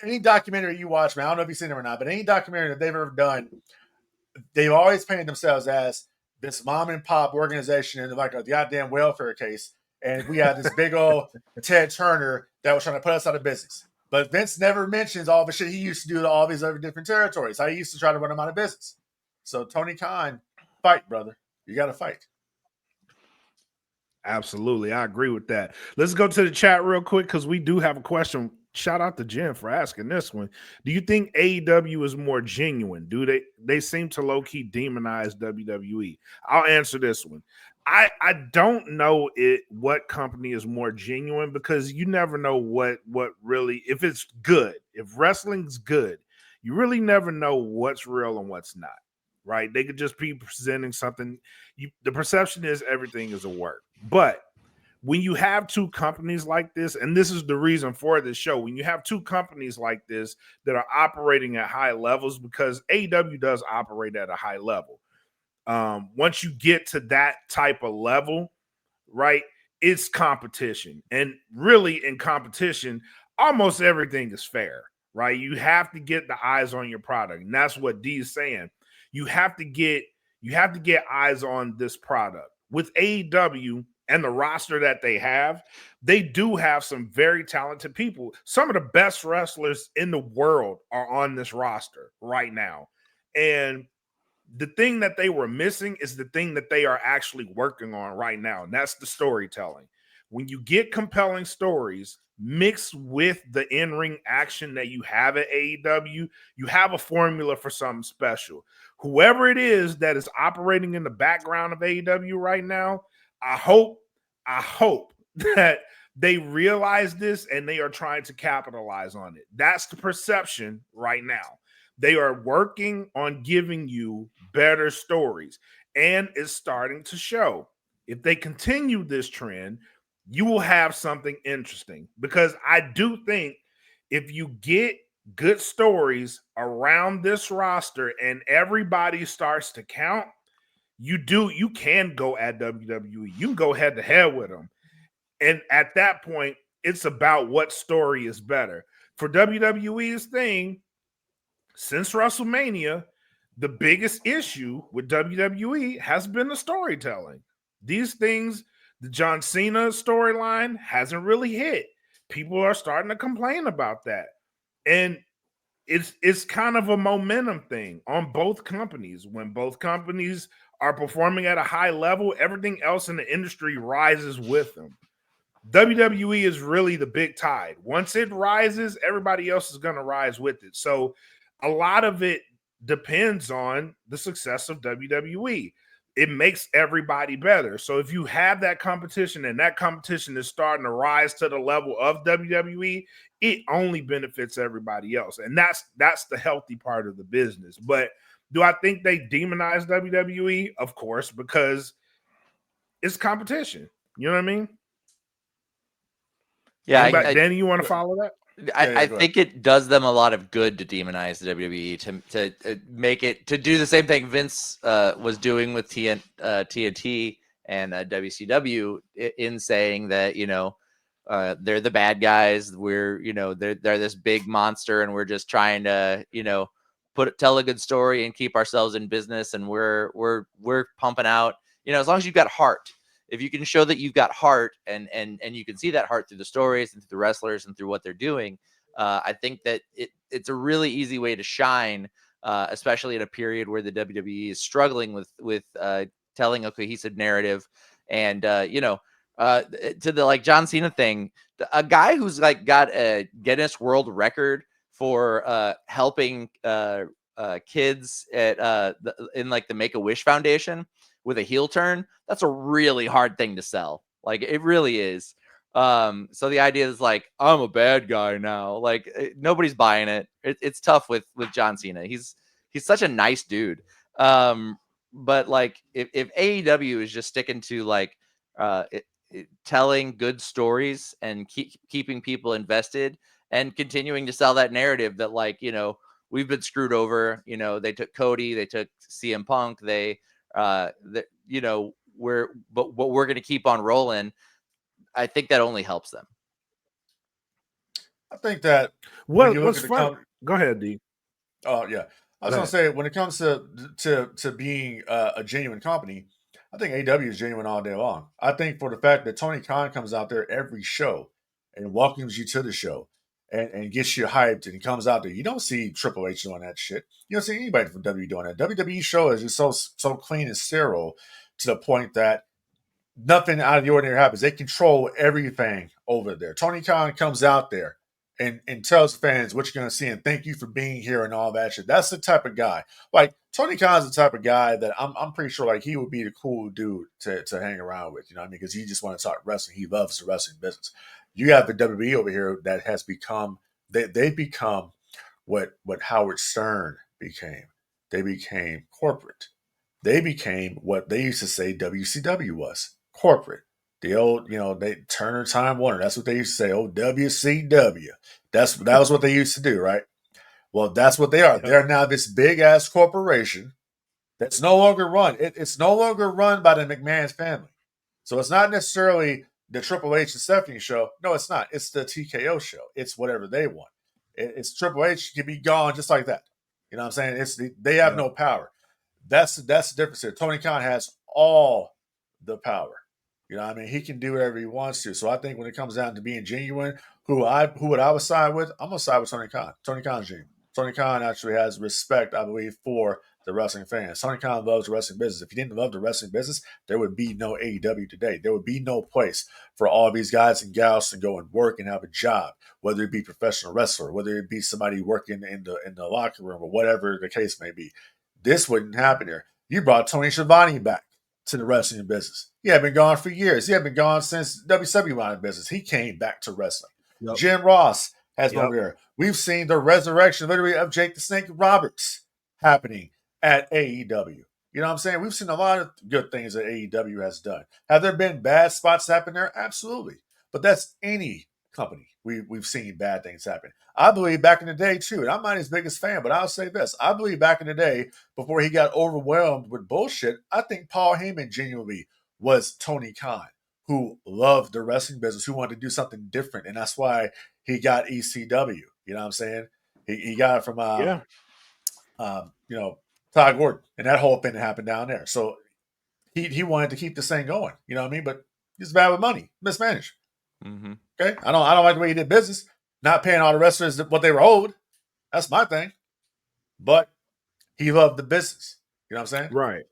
any documentary you watch, man, I don't know if you've seen it or not, but any documentary that they've ever done, they've always painted themselves as this mom and pop organization in like a goddamn welfare case. And we had this big old Ted Turner that was trying to put us out of business. But Vince never mentions all the shit he used to do to all these other different territories. How he used to try to run them out of business. So Tony Khan, fight, brother. You got to fight. Absolutely. I agree with that. Let's go to the chat real quick because we do have a question. Shout out to Jen for asking this one. Do you think AEW is more genuine? Do they seem to low-key demonize WWE? I'll answer this one. I don't know what company is more genuine because you never know what really, if it's good, if wrestling's good, you really never know what's real and what's not, right? They could just be presenting something. The perception is everything is a work. But when you have two companies like this, and this is the reason for this show, when you have two companies like this that are operating at high levels, because AEW does operate at a high level. Once you get to that type of level, right, it's competition. And really in competition, almost everything is fair, right? You have to get the eyes on your product. And that's what D is saying. You have to get eyes on this product. With AEW and the roster that they do have some very talented people. Some of the best wrestlers in the world are on this roster right now. And the thing that they were missing is the thing that they are actually working on right now, and that's the storytelling. When you get compelling stories mixed with the in-ring action that you have at AEW, you have a formula for something special. Whoever it is that is operating in the background of AEW right now, I hope that they realize this and they are trying to capitalize on it. That's the perception right now. They are working on giving you better stories, and it's starting to show. If they continue this trend, you will have something interesting, because I do think if you get good stories around this roster and everybody starts to count, you can go at WWE. You can go head to head with them. And at that point, it's about what story is better. For WWE's thing, since WrestleMania, the biggest issue with WWE has been the storytelling. These things, the John Cena storyline hasn't really hit. People are starting to complain about that. And it's kind of a momentum thing on both companies. When both companies are performing at a high level, everything else in the industry rises with them. WWE is really the big tide. Once it rises, everybody else is going to rise with it. So a lot of it depends on the success of WWE. It makes everybody better. So if you have that competition and that competition is starting to rise to the level of WWE, it only benefits everybody else. And that's the healthy part of the business. But do I think they demonize WWE? Of course, because it's competition. You know what I mean? Yeah, Danny, you want to follow that? I think it does them a lot of good to demonize the WWE, to make it, to do the same thing Vince was doing with TNT and WCW, in saying that, they're the bad guys. We're, they're this big monster, and we're just trying to, tell a good story and keep ourselves in business. And we're pumping out, as long as you've got heart. If you can show that you've got heart, and you can see that heart through the stories and through the wrestlers and through what they're doing, I think that it's a really easy way to shine, especially in a period where the WWE is struggling with telling a cohesive narrative. And to the like John Cena thing, a guy who's like got a Guinness World Record for helping kids at in like the Make-A-Wish Foundation with a heel turn, that's a really hard thing to sell. Like, it really is. So the idea is like, I'm a bad guy now. Like, nobody's buying it. It's tough with John Cena. He's such a nice dude. But like, if AEW is just sticking to like telling good stories and keeping people invested and continuing to sell that narrative that, like, we've been screwed over. They took Cody, they took CM Punk, we're going to keep on rolling. I think that only helps them. I think that What's fun? Go ahead, D. Oh yeah, I was going to say, when it comes to being a genuine company, I think AEW is genuine all day long. I think for the fact that Tony Khan comes out there every show and welcomes you to the show and gets you hyped, and he comes out there. You don't see Triple H doing that shit. You don't see anybody from WWE doing that. WWE show is just so clean and sterile, to the point that nothing out of the ordinary happens. They control everything over there. Tony Khan comes out there and tells fans what you're going to see and thank you for being here and all that shit. That's the type of guy. Like, Tony Khan's the type of guy that I'm pretty sure like he would be the cool dude to hang around with, you know what I mean? Because he just wants to talk wrestling. He loves the wrestling business. You have the WWE over here that has become, they become what Howard Stern became. They became corporate. They became what they used to say WCW was, corporate. The old, they Turner Time Warner. That's what they used to say. Oh, WCW. That was what they used to do, right? Well, that's what they are. They're now this big ass corporation that's no longer run. It's no longer run by the McMahon family. So it's not necessarily the Triple H and Stephanie show. No, it's not. It's the TKO show. It's whatever they want. It's Triple H can be gone just like that. You know what I'm saying? They have no power. That's the difference here. Tony Khan has all the power. You know what I mean? He can do whatever he wants to. So I think when it comes down to being genuine, who would I would side with? I'm gonna side with Tony Khan. Tony Khan's genuine. Tony Khan actually has respect, I believe, for the wrestling fans. Tony Khan loves the wrestling business. If he didn't love the wrestling business, there would be no AEW today. There would be no place for all of these guys and gals to go and work and have a job, whether it be professional wrestler, whether it be somebody working in the locker room or whatever the case may be. This wouldn't happen here. You brought Tony Schiavone back to the wrestling business. He had been gone for years. He had been gone since WCW went out of business. He came back to wrestling. Yep. Jim Ross has been over there. We've seen the resurrection, literally, of Jake the Snake Roberts happening at AEW. You know what I'm saying? We've seen a lot of good things that AEW has done. Have there been bad spots happen there? Absolutely. But that's any company. We've seen bad things happen. I believe back in the day, too, and I'm not his biggest fan, but I'll say this. I believe back in the day, before he got overwhelmed with bullshit, I think Paul Heyman genuinely was Tony Khan, who loved the wrestling business, who wanted to do something different. And that's why he got ECW. You know what I'm saying? He got it from, Todd Gordon. And that whole thing that happened down there. So he wanted to keep this thing going. You know what I mean? But he's bad with money, mismanaged. Mm-hmm. Okay, I don't like the way he did business, not paying all the wrestlers what they were owed. That's my thing. But he loved the business. You know what I'm saying? Right.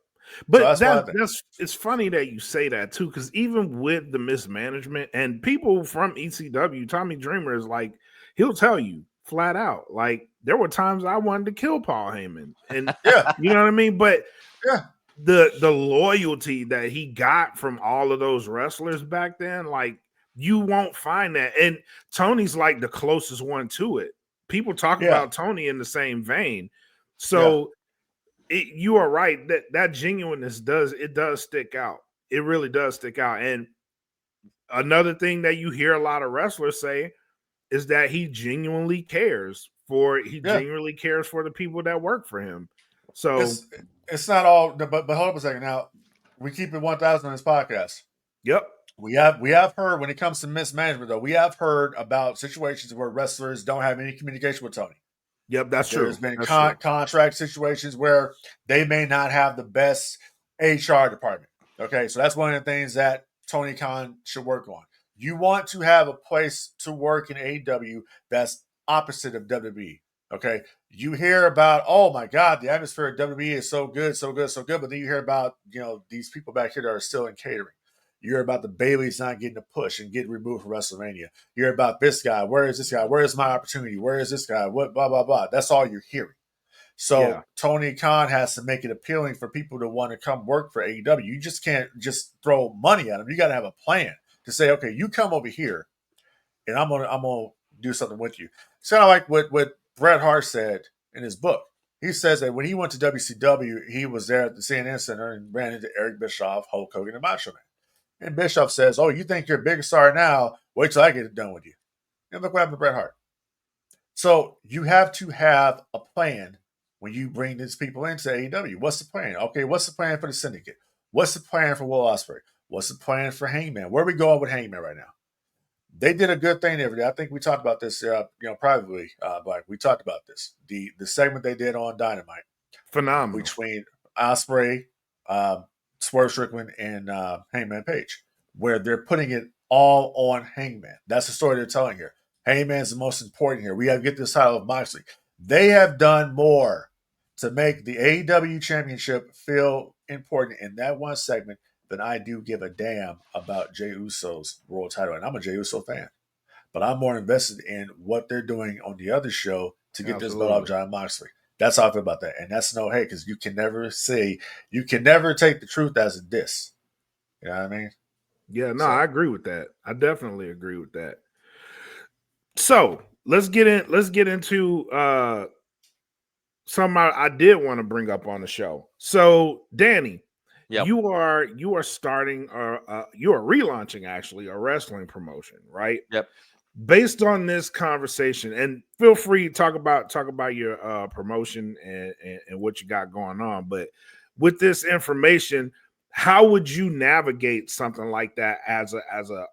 But so that's it's funny that you say that too, because even with the mismanagement and people from ECW, Tommy Dreamer is like, he'll tell you flat out, like, there were times I wanted to kill Paul Heyman. And yeah, you know what I mean? But yeah, the loyalty that he got from all of those wrestlers back then, like, you won't find that. And Tony's like the closest one to it. People talk about Tony in the same vein. So you are right that genuineness does stick out. It really does stick out. And another thing that you hear a lot of wrestlers say is that he genuinely cares for the people that work for him. So it's not all, but hold up a second. Now we keep it 1,000 on this podcast. Yep. We have heard, when it comes to mismanagement, though, we have heard about situations where wrestlers don't have any communication with Tony. Yep, that's true. There's been contract situations where they may not have the best HR department. Okay, so that's one of the things that Tony Khan should work on. You want to have a place to work in AEW that's opposite of WWE. Okay, you hear about, oh my God, the atmosphere at WWE is so good, so good, so good, but then you hear about, these people back here that are still in catering. You hear about the Baileys not getting a push and getting removed from WrestleMania. You hear about this guy. Where is this guy? Where is my opportunity? Where is this guy? What, blah, blah, blah. That's all you're hearing. So Tony Khan has to make it appealing for people to want to come work for AEW. You just can't just throw money at them. You got to have a plan to say, okay, you come over here and I'm gonna do something with you. It's kind of like what Bret Hart said in his book. He says that when he went to WCW, he was there at the CNN Center and ran into Eric Bischoff, Hulk Hogan, and Macho Man. And Bischoff says, oh, you think you're a big star now? Wait till I get it done with you. And look what happened to Bret Hart. So you have to have a plan when you bring these people into AEW. What's the plan? Okay, what's the plan for the Syndicate? What's the plan for Will Ospreay? What's the plan for Hangman? Where are we going with Hangman right now? They did a good thing every day. I think we talked about this, privately, Black. We talked about this. The segment they did on Dynamite. Phenomenal. Between Ospreay, Swerve Strickland, and Hangman Page, where they're putting it all on Hangman. That's the story they're telling here. Hangman's the most important here. We have to get this title of Moxley. They have done more to make the AEW Championship feel important in that one segment than I do give a damn about Jey Uso's world title. And I'm a Jey Uso fan. But I'm more invested in what they're doing on the other show to get this belt off Jon Moxley. That's how I feel about that. And that's no hate, because you can never take the truth as a diss. You know what I mean? Yeah, no, I agree with that. I definitely agree with that. So let's get into something I did want to bring up on the show. So Danny, you are starting you are relaunching actually a wrestling promotion, right? Yep. Based on this conversation, and feel free to talk about your promotion and what you got going on. But with this information, how would you navigate something like that as a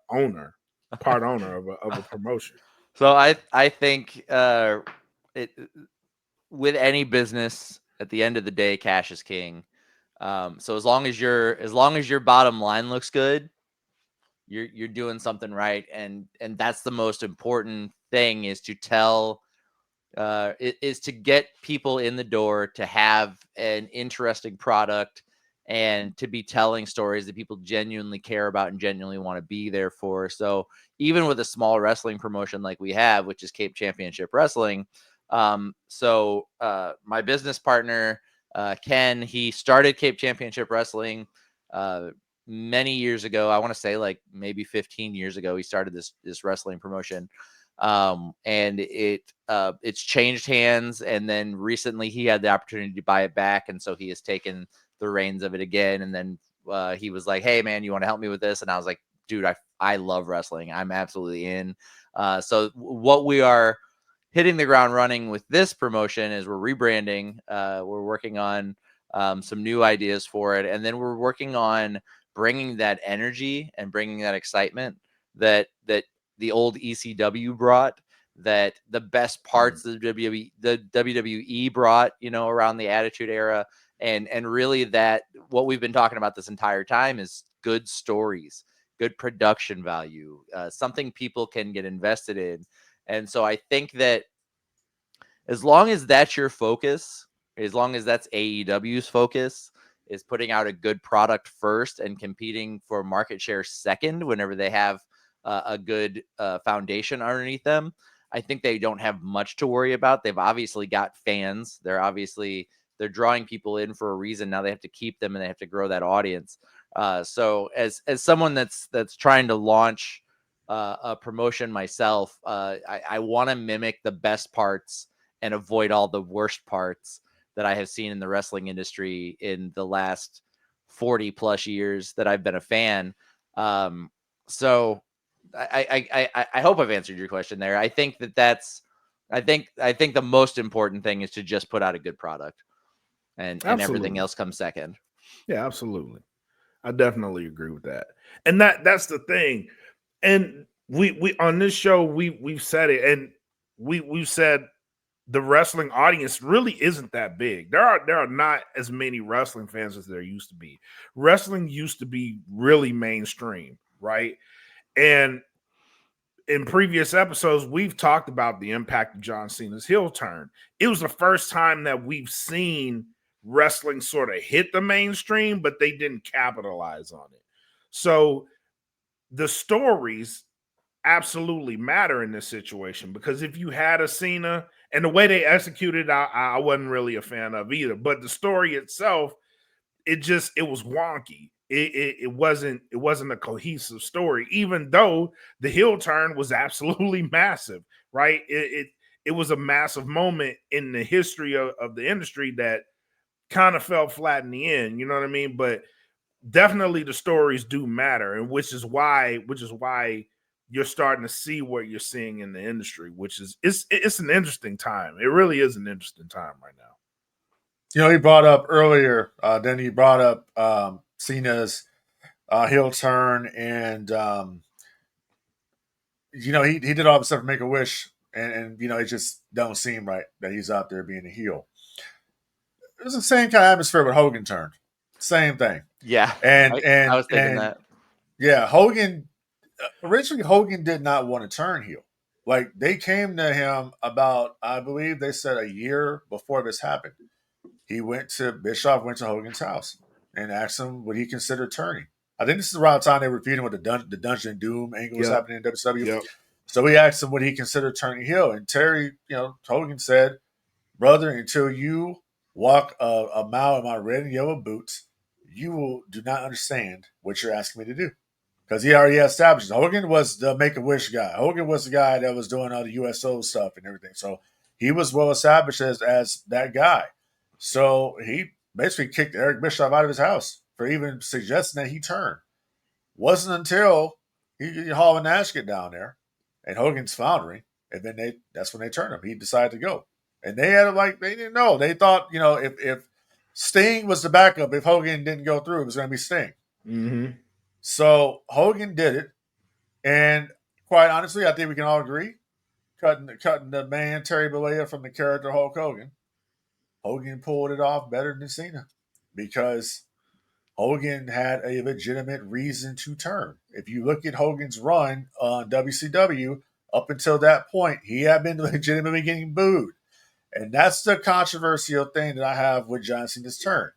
part owner of a promotion? So I think it, with any business, at the end of the day, cash is king. So as long as your bottom line looks good, you're doing something right, and that's the most important thing, is to tell is to get people in the door, to have an interesting product, and to be telling stories that people genuinely care about and genuinely want to be there for. So even with a small wrestling promotion like we have, which is Cape Championship Wrestling, my business partner, Ken, he started Cape Championship Wrestling many years ago. I want to say like maybe 15 years ago, he started this wrestling promotion. And it's changed hands, and then recently he had the opportunity to buy it back, and so he has taken the reins of it again. And then he was like, "Hey man, you want to help me with this?" And I was like, "Dude, I love wrestling. I'm absolutely in." So what we are hitting the ground running with this promotion is we're rebranding. We're working on some new ideas for it, and then we're working on bringing that energy and bringing that excitement that the old ECW brought, that the best parts of the WWE brought, around the Attitude Era, and really that what we've been talking about this entire time is good stories, good production value, something people can get invested in. And so I think that as long as that's your focus, as long as that's AEW's focus, is putting out a good product first and competing for market share second whenever they have a good foundation underneath them, I think they don't have much to worry about. They've obviously got fans. They're drawing people in for a reason. Now they have to keep them, and they have to grow that audience. So as someone that's trying to launch a promotion myself, I want to mimic the best parts and avoid all the worst parts that I have seen in the wrestling industry in the last 40 plus years that I've been a fan. So I hope I've answered your question there. I think I think the most important thing is to just put out a good product, and everything else comes second. Yeah, absolutely. I definitely agree with that. And that's the thing. And we on this show we've said it, and we've said the wrestling audience really isn't that big. There are not as many wrestling fans as there used to be. Wrestling used to be really mainstream, right? And in previous episodes, we've talked about the impact of John Cena's heel turn. It was the first time that we've seen wrestling sort of hit the mainstream, but they didn't capitalize on it. So the stories absolutely matter in this situation, because if you had a Cena, and the way they executed, I wasn't really a fan of either. But the story itself, it was wonky. It wasn't a cohesive story, even though the heel turn was absolutely massive, right? It was a massive moment in the history of the industry that kind of fell flat in the end. You know what I mean? But definitely the stories do matter, and which is why you're starting to see what you're seeing in the industry, which is it's an interesting time. It really is an interesting time right now. He brought up earlier, then he brought up Cena's heel turn, and he did all the stuff to Make a Wish, and it just don't seem right that he's out there being a heel. It was the same kind of atmosphere with Hogan turned. Same thing. Yeah, And I was thinking that. Yeah, Hogan originally Hogan did not want to turn heel. Like, they came to him about, I believe they said, a year before this happened. Bischoff went to Hogan's house and asked him would he consider turning. I think this is around the time they were feuding with the Dungeon and Doom angle was happening in WCW. Yep. So he asked him would he consider turning heel, and Terry, Hogan said, "Brother, until you walk a mile in my red and yellow boots, you do not understand what you're asking me to do." Because he already established Hogan was the Make-A-Wish guy. Hogan was the guy that was doing all the USO stuff and everything. So he was well established as that guy. So he basically kicked Eric Bischoff out of his house for even suggesting that he turn. Wasn't until Hall and Nash get down there and Hogan's foundering, and then that's when they turned him. He decided to go. And they had they didn't know. They thought, if Sting was the backup, if Hogan didn't go through, it was going to be Sting. Mm-hmm. So Hogan did it. And quite honestly, I think we can all agree cutting the man Terry Bollea from the character Hulk Hogan. Hogan pulled it off better than Cena because Hogan had a legitimate reason to turn. If you look at Hogan's run on WCW, up until that point, he had been legitimately getting booed. And that's the controversial thing that I have with John Cena's turn.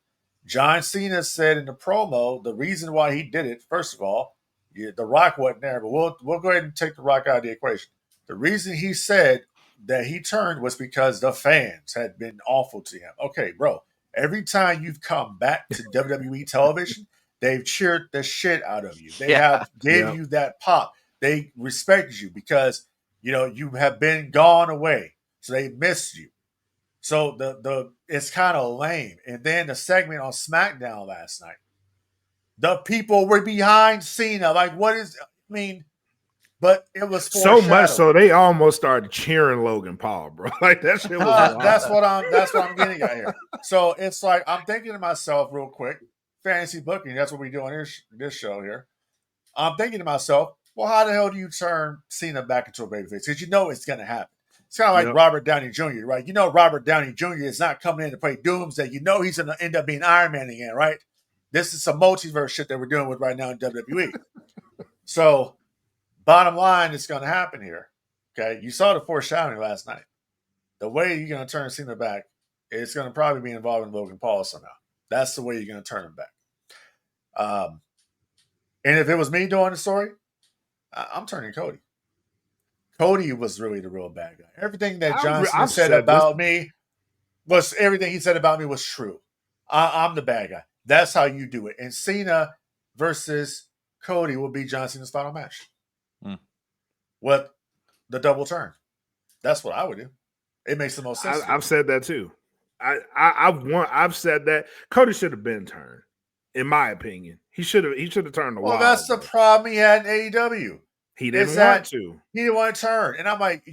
John Cena said in the promo the reason why he did it, first of all, The Rock wasn't there, but we'll go ahead and take The Rock out of the equation. The reason he said that he turned was because the fans had been awful to him. Okay, bro. Every time you've come back to WWE television, they've cheered the shit out of you. They have gave you that pop. They respect you because you have been gone away, so they miss you. So the it's kind of lame. And then the segment on SmackDown last night, the people were behind Cena. Like, what is? I mean, but it was so much so they almost started cheering Logan Paul, bro. Like that shit was wild. That's what I'm getting at here. So it's like I'm thinking to myself real quick, fantasy booking. That's what we do on this show here. I'm thinking to myself, well, how the hell do you turn Cena back into a babyface? Because you know it's going to happen. It's kind of like Robert Downey Jr., right? You know Robert Downey Jr. is not coming in to play Doomsday. You know he's going to end up being Iron Man again, right? This is some multiverse shit that we're dealing with right now in WWE. So, bottom line, it's going to happen here. Okay, you saw the foreshadowing last night. The way you're going to turn Cena back, it's going to probably be involving Logan Paul somehow. That's the way you're going to turn him back. And if it was me doing the story, I'm turning Cody. Cody was really the real bad guy. Everything that Johnson said about me was everything he said about me was true. I'm the bad guy. That's how you do it. And Cena versus Cody will be John Cena's final match. With the double turn. That's what I would do. It makes the most sense. I've said that too. I've said that Cody should have been turned. In my opinion, he should have turned the Well, that's the problem he had in AEW. He didn't want to. He didn't want to turn. And I'm like,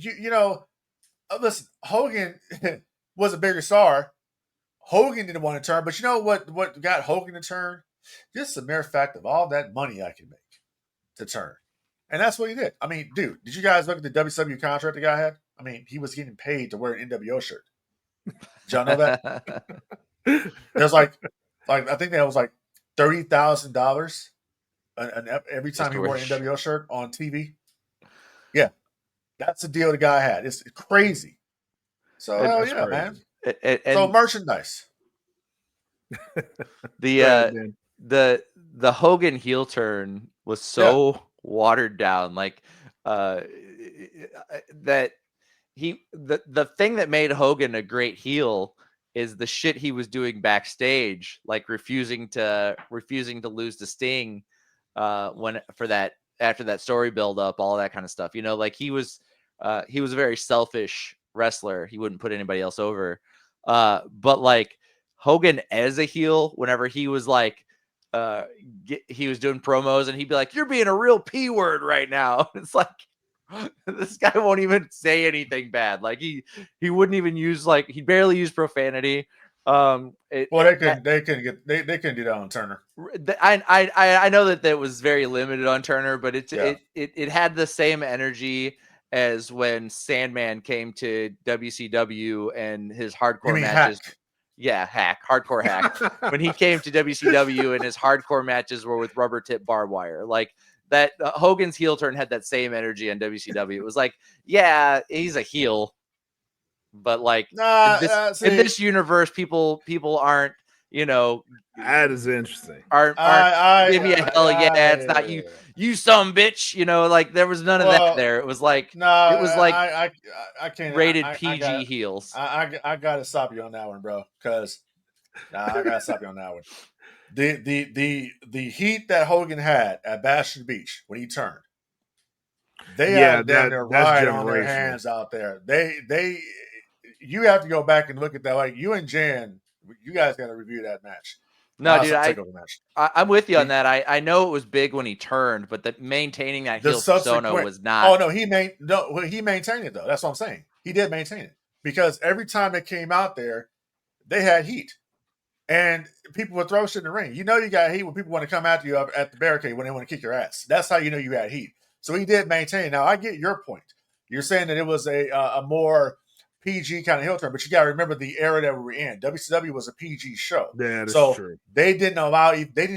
listen, Hogan was a bigger star. Hogan didn't want to turn. But you know what got Hogan to turn? Just the mere fact of all that money I can make to turn. And that's what he did. I mean, dude, did you guys look at the WCW contract the guy had? I mean, he was getting paid to wear an NWO shirt. Did y'all know that? There's like I think that was like $30,000 every time he wore an NWO shirt on TV. Yeah, that's the deal the guy had. It's crazy. So hell yeah, crazy. Man. So merchandise. The Hogan heel turn was so watered down, like that the thing that made Hogan a great heel is the shit he was doing backstage, like refusing to lose to Sting after that story build up, all that kind of stuff. Like he was a very selfish wrestler. He wouldn't put anybody else over. But like Hogan as a heel, whenever he was like he was doing promos and he'd be like, "You're being a real P word right now." It's like this guy won't even say anything bad. Like he wouldn't even use he barely used profanity. They couldn't do that on Turner. I know that was very limited on Turner, but it had the same energy as when Sandman came to WCW and his hardcore matches. Hack. Yeah, hardcore hack. When he came to WCW and his hardcore matches were with rubber tip barbed wire, like that. Hogan's heel turn had that same energy on WCW. It was like, yeah, he's a heel, but like in this universe, people aren't, that is interesting. Aren't give me a hell yeah, it's not you some bitch, like there was none of that there. It was like I can't rated PG heels. I gotta stop you on that one, bro, because I gotta stop you on that one. The heat that Hogan had at Bastion Beach when he turned, they had their ride on their hands out there. You have to go back and look at that. Like you and Jan, you guys got to review that match. No, dude, I'm with you on that. I know it was big when he turned, but maintaining that heel persona was not. Oh no, he maintained it though. That's what I'm saying. He did maintain it because every time it came out there, they had heat, and people would throw shit in the ring. You got heat when people want to come after you at the barricade when they want to kick your ass. That's how you know you had heat. So he did maintain it. Now I get your point. You're saying that it was a more PG kind of heel turn, but you got to remember the era that we were in. WCW was a PG show, That is so true. they didn't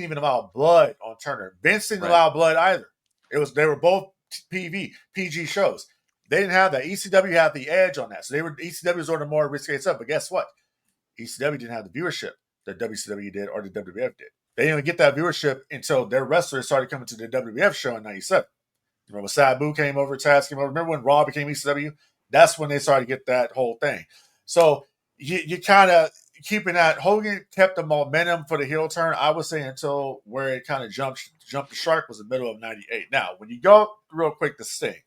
even allow blood on Turner. Vince didn't allow blood either. They were both PG shows. They didn't have that. ECW had the edge on that, so ECW was on the more risky stuff. But guess what? ECW didn't have the viewership that WCW did or the WWF did. They didn't even get that viewership until their wrestlers started coming to the WWF show in '97. Remember when Sabu came over, Taz came over. Remember when Raw became ECW? That's when they started to get that whole thing. So you kind of keeping that. Hogan kept the momentum for the heel turn, I would say, until where it kind of jumped the shark was the middle of '98. Now, when you go real quick to Sting,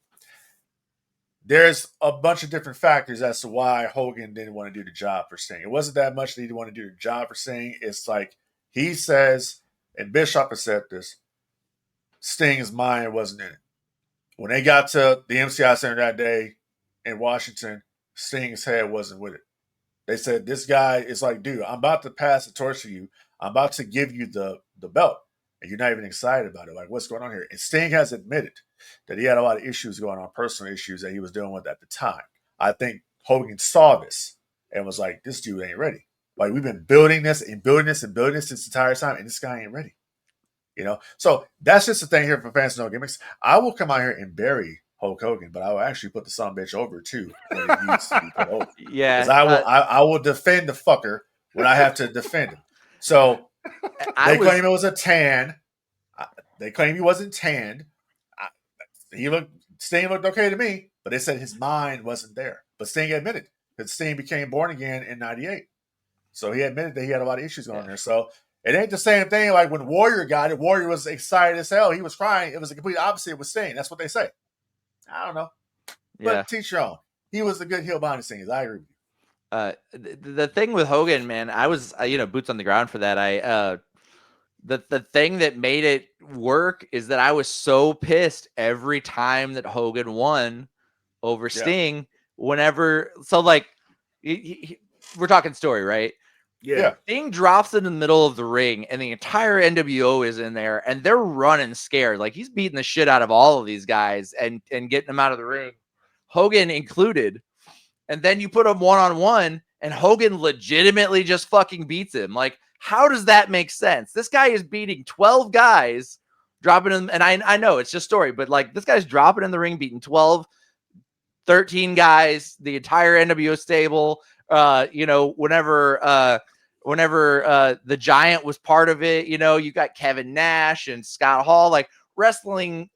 there's a bunch of different factors as to why Hogan didn't want to do the job for Sting. It wasn't that much that he didn't want to do the job for Sting. It's like he says, and Bischoff has said this, Sting's mind wasn't in it. When they got to the MCI Center that day in Washington, Sting's head wasn't with it. They said, this guy is like, dude, I'm about to pass the torch to you. I'm about to give you the belt, and you're not even excited about it. Like, what's going on here? And Sting has admitted that he had a lot of issues going on, personal issues that he was dealing with at the time. I think Hogan saw this and was like, this dude ain't ready. Like, we've been building this and building this and building this this entire time, and this guy ain't ready. You know, so that's just the thing here for fans of No Gimmicks. I will come out here and bury Hulk Hogan, but I will actually put the son bitch over too when it needs to be put over. Yeah, because I will defend the fucker when I have to defend him. So they claim it was a tan. They claim he wasn't tanned. Sting looked okay to me, but they said his mind wasn't there. But Sting admitted that Sting became born again in '98, so he admitted that he had a lot of issues going on there. So. It ain't the same thing like when Warrior got it. Warrior was excited as hell. He was crying. It was the complete opposite with Sting. That's what they say. I don't know. But teach your own. He was a good heel behind the scenes. I agree with you. The thing with Hogan, man, I was, boots on the ground for that. The thing that made it work is that I was so pissed every time that Hogan won over Sting. Whenever, so like, we're talking story, right? Yeah. Sting drops in the middle of the ring, and the entire NWO is in there, and they're running scared. Like, he's beating the shit out of all of these guys and getting them out of the ring, Hogan included. And then you put him one-on-one, and Hogan legitimately just fucking beats him. Like, how does that make sense? This guy is beating 12 guys, dropping him, and I know it's just story, but like, this guy's dropping in the ring, beating 12, 13 guys, the entire NWO stable. Whenever the Giant was part of it, you got Kevin Nash and Scott Hall, like wrestling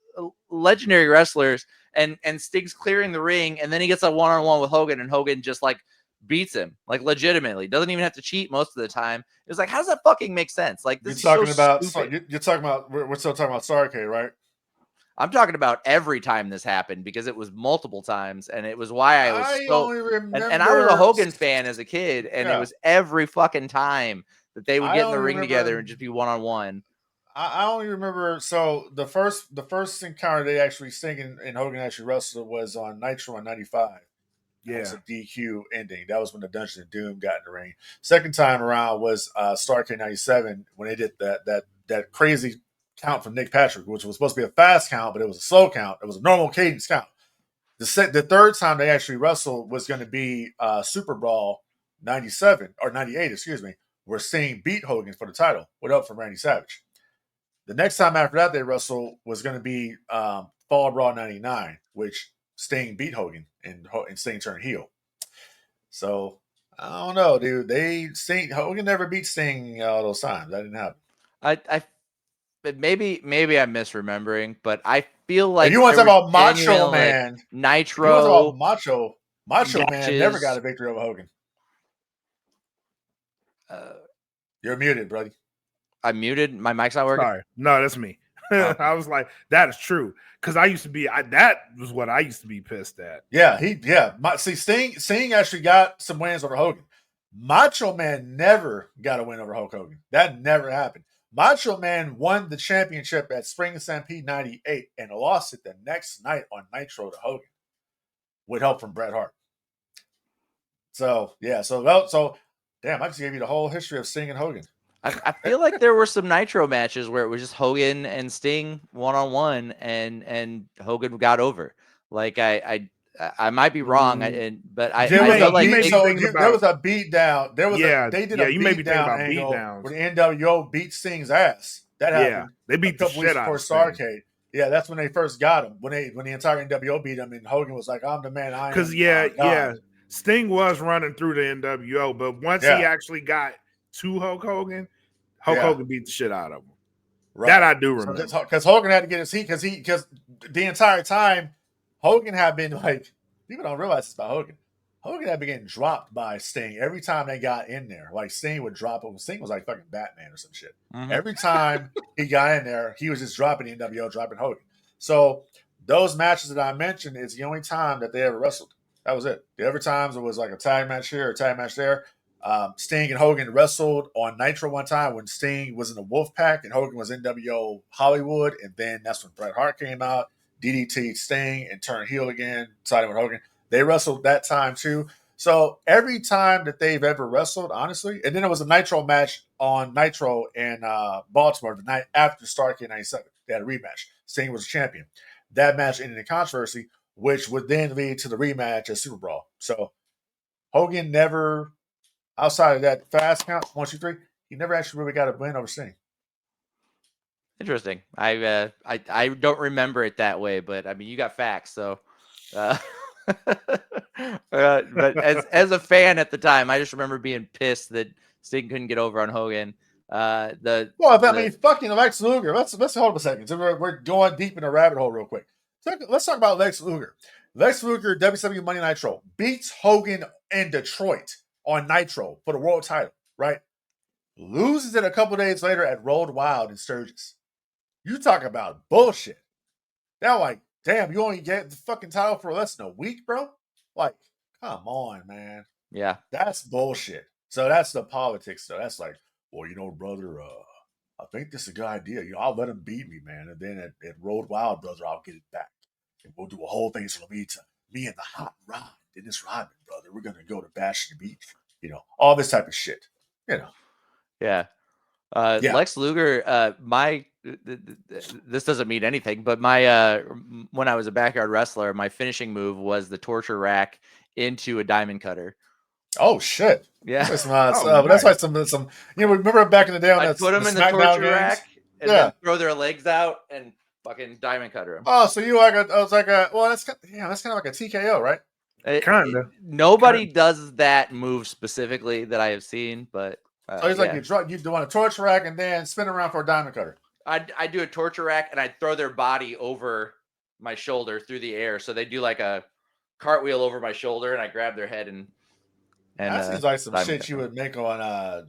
legendary wrestlers, and Sting's clearing the ring, and then he gets a one-on-one with Hogan, and Hogan just like beats him, like legitimately, doesn't even have to cheat most of the time. It's like, how does that fucking make sense? Like, this you're is you're talking about, we're still talking about Starrcade, right? I'm talking about every time this happened, because it was multiple times, and it was why I was only remember, and I was a Hogan fan as a kid, and it was every fucking time that they would get in the ring together and just be one-on-one. I only remember, so the first encounter they actually Sting and Hogan actually wrestled was on Nitro in '95. It was a DQ ending. That was when the Dungeon of Doom got in the ring. Second time around was Starrcade '97 when they did that crazy count from Nick Patrick, which was supposed to be a fast count, but it was a slow count. It was a normal cadence count. The third time they actually wrestled was going to be Super Brawl '97 or '98, excuse me, where Sting beat Hogan for the title with help from Randy Savage. The next time after that they wrestled was going to be Fall Brawl '99, which Sting beat Hogan and Sting turned heel. So I don't know, dude. Hogan never beat Sting all those times. That didn't happen. Maybe I'm misremembering, but I feel like if you want to talk about Macho Man, like, Nitro, Macho Man never got a victory over Hogan. You're muted, buddy. I'm muted. My mic's not working. Sorry, no, that's me. I was like, that is true, because I used to be. That was what I used to be pissed at. Yeah, Sting actually got some wins over Hogan. Macho Man never got a win over Hulk Hogan. That never happened. Macho Man won the championship at Spring Stampede '98 and lost it the next night on Nitro to Hogan with help from Bret Hart. So damn, I just gave you the whole history of Sting and Hogan. I feel like there were some Nitro matches where it was just Hogan and Sting one-on-one, and Hogan got over. Like, I I might be wrong, but I There was know a like beat. may So be thinking there was about- a beat down. There was Yeah, they did yeah, a you may be beat thinking down about beat angle downs. where the NWO beat Sting's ass. That Yeah, happened they a beat the couple weeks shit out before of Sting. Starrcade. Yeah, that's when they first got him. When the entire NWO beat him, and Hogan was like, "I'm the man. I am." Because God. Sting was running through the NWO, but once he Yeah. actually got to Hulk Hogan Yeah. beat the shit out of him. Right. That I do remember. Because Hogan had to get his heat because the entire time Hogan had been like, people don't realize this about Hogan. Hogan had been getting dropped by Sting every time they got in there. Like Sting would drop him. Sting was like fucking Batman or some shit. Mhm. Every time he got in there, he was just dropping the NWO, dropping Hogan. So those matches that I mentioned is the only time that they ever wrestled. That was it. The other times it was like a tag match here, a tag match there. Sting and Hogan wrestled on Nitro one time when Sting was in the Wolfpack and Hogan was NWO Hollywood, and then that's when Bret Hart came out, DDT Sting, and turned heel again, siding with Hogan. They wrestled that time too. So every time that they've ever wrestled, honestly, and then there was a Nitro match on Nitro in Baltimore the night after Starrcade '97. They had a rematch. Sting was champion. That match ended in controversy, which would then lead to the rematch at Super Brawl. So Hogan never, outside of that fast count, 1, 2, 3, he never actually really got a win over Sting. Interesting. I don't remember it that way, but I mean, you got facts, so. But as a fan at the time, I just remember being pissed that Sting couldn't get over on Hogan. Fucking Lex Luger. Let's hold up a second. So we're going deep in a rabbit hole real quick. So let's talk about Lex Luger. Lex Luger, WWE Money Nitro, beats Hogan in Detroit on Nitro for the world title, right? Loses it a couple days later at Road Wild in Sturgis. You talk about bullshit. They're like, damn, you only get the fucking title for less than a week, bro? Like, come on, man. Yeah. That's bullshit. So that's the politics, though. That's like, well, brother, I think this is a good idea. I'll let him beat me, man. And then at Road Wild, brother, I'll get it back. And we'll do a whole thing so me and the hot rod, Dennis Rodman, brother. We're going to go to Bash the Beach. All this type of shit. Yeah. Yeah. Lex Luger, this doesn't mean anything, but my when I was a backyard wrestler, my finishing move was the torture rack into a diamond cutter. Oh shit! Yeah, that's nice. like some. Remember back in the day on I'd that put them in the SmackDown torture games? rack and then throw their legs out and fucking diamond cutter them. Oh, so you that's kind of like a TKO, right? Kinda. Nobody does that move specifically that I have seen, but so he's like you do a torture rack and then spin around for a diamond cutter. I do a torture rack and I'd throw their body over my shoulder through the air, so they do like a cartwheel over my shoulder, and I grab their head and that seems like some shit you would make on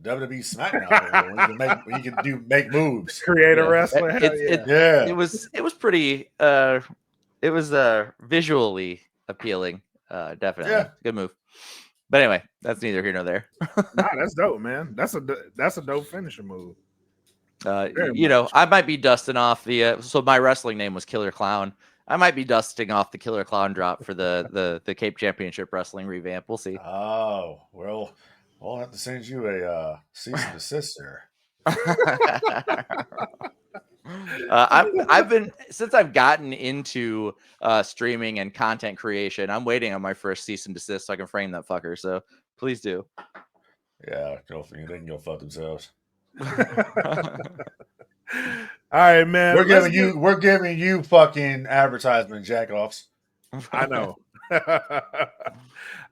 WWE SmackDown when you can make moves. Create a wrestler. It was pretty it was visually appealing. Definitely. Yeah. Good move. But anyway, that's neither here nor there. Nah, that's dope, man. That's a dope finisher move. I might be dusting off the so my wrestling name was Killer Clown. I might be dusting off the Killer Clown drop for the Cape Championship Wrestling revamp. We'll see. Oh, well, we'll have to send you a cease and desist there. I've been, since I've gotten into streaming and content creation, I'm waiting on my first cease and desist so I can frame that fucker. So please do. Yeah, they can go fuck themselves. All right, man. We're giving you fucking advertisement jack-offs. I know. All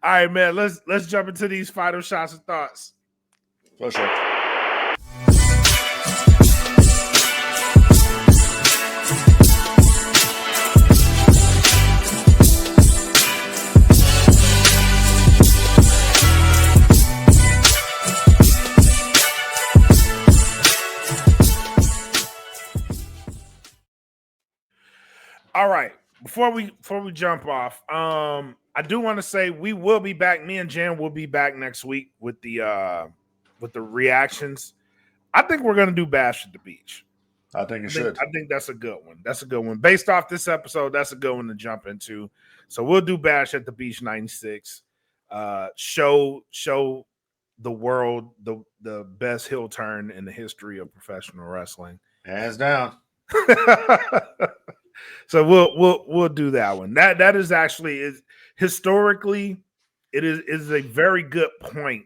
right, man. Let's jump into these final shots of thoughts. For sure. All right. Before we jump off, I do want to say we will be back. Me and Jan will be back next week with the reactions. I think we're gonna do Bash at the Beach. I think should. I think that's a good one. That's a good one. Based off this episode, that's a good one to jump into. So we'll do Bash at the Beach 96. Show the world the best heel turn in the history of professional wrestling. Hands down. So we'll do that one. That is actually historically it is a very good point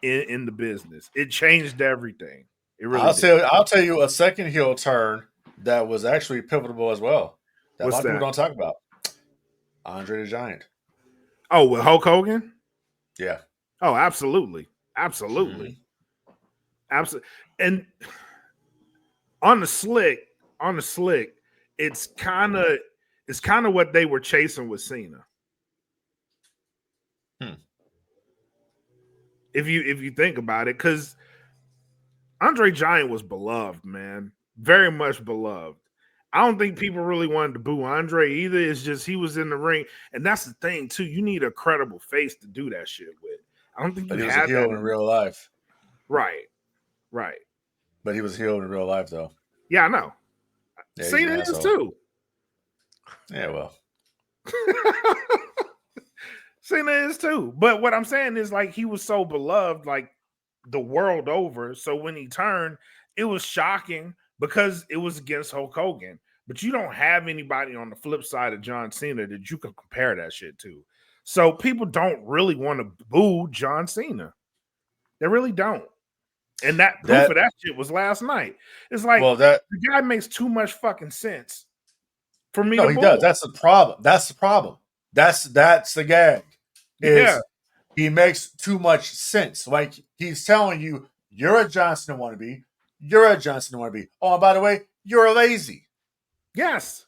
in the business. It changed everything. It really did. I'll tell you a second heel turn that was actually pivotal as well. That a What's lot of people that? don't talk about. Andre the Giant. Oh, with Hulk Hogan? Yeah. Oh, absolutely. Absolutely. Mhm. Absolutely. And on the slick, it's kind of what they were chasing with Cena. Hmm. If you think about it, because Andre Giant was beloved, man. Very much beloved. I don't think people really wanted to boo Andre either. It's just he was in the ring. And that's the thing, too. You need a credible face to do that shit with. I don't think you But he was a had that. heel in real life. Right. Right. But he was a heel in real life, though. Yeah, I know. Yeah, he's an Cena is asshole. too. Yeah, well. Cena is too. But what I'm saying is, like, he was so beloved, like, the world over. So when he turned, it was shocking because it was against Hulk Hogan. But you don't have anybody on the flip side of John Cena that you can compare that shit to. So people don't really want to boo John Cena. They really don't. And that proof of that shit was last night. It's like the guy makes too much fucking sense for me to he boo does. him. That's the problem. That's the problem. That's the gag. Yeah. He makes too much sense. Like he's telling you, you're a John Cena wannabe. You're a John Cena wannabe. Oh, and by the way, you're lazy. Yes.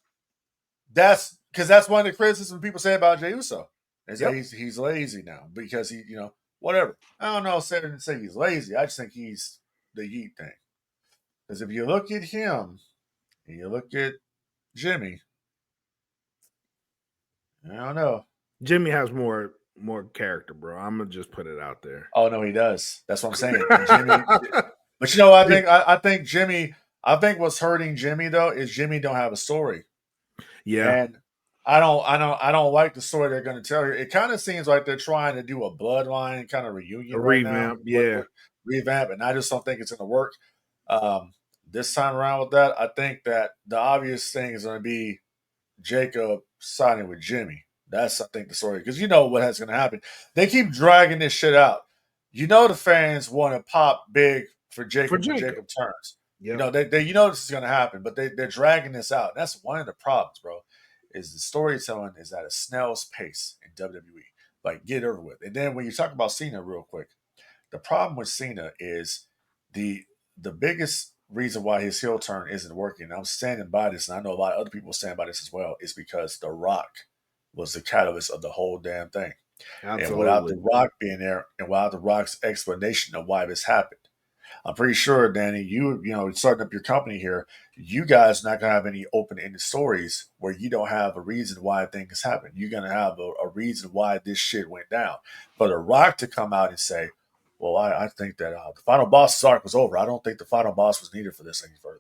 That's because that's one of the criticisms people say about Jey Uso. Is that he's lazy now because he, whatever. I don't know, say he's lazy. I just think he's the yeet thing. Because if you look at him and you look at Jimmy, I don't know. Jimmy has more character, bro. I'm gonna just put it out there. Oh no, he does. That's what I'm saying. Jimmy, but you know what I think? I think Jimmy. I think what's hurting Jimmy though is Jimmy don't have a story. Yeah, and I don't like the story they're going to tell you. It kind of seems like they're trying to do a bloodline kind of reunion right revamp. now. Yeah, Revamp, and I just don't think it's going to work. This time around with that, I think that the obvious thing is going to be Jacob signing with Jimmy. That's, I think, the story. Because you know what has going to happen. They keep dragging this shit out. You know the fans want to pop big for Jacob when Jacob turns. Yep. You know, they know this is going to happen, but they're dragging this out. And that's one of the problems, bro, is the storytelling is at a snail's pace in WWE. Like, get it over with. And then when you talk about Cena real quick, the problem with Cena is the biggest reason why his heel turn isn't working, and I'm standing by this, and I know a lot of other people stand by this as well, is because The Rock was the catalyst of the whole damn thing. Absolutely. And without The Rock being there, and without The Rock's explanation of why this happened, I'm pretty sure, Danny, you starting up your company here, you guys are not going to have any open-ended stories where you don't have a reason why things happen. You're going to have a reason why this shit went down. For The Rock to come out and say, well, I think that the final boss arc was over. I don't think the final boss was needed for this any further.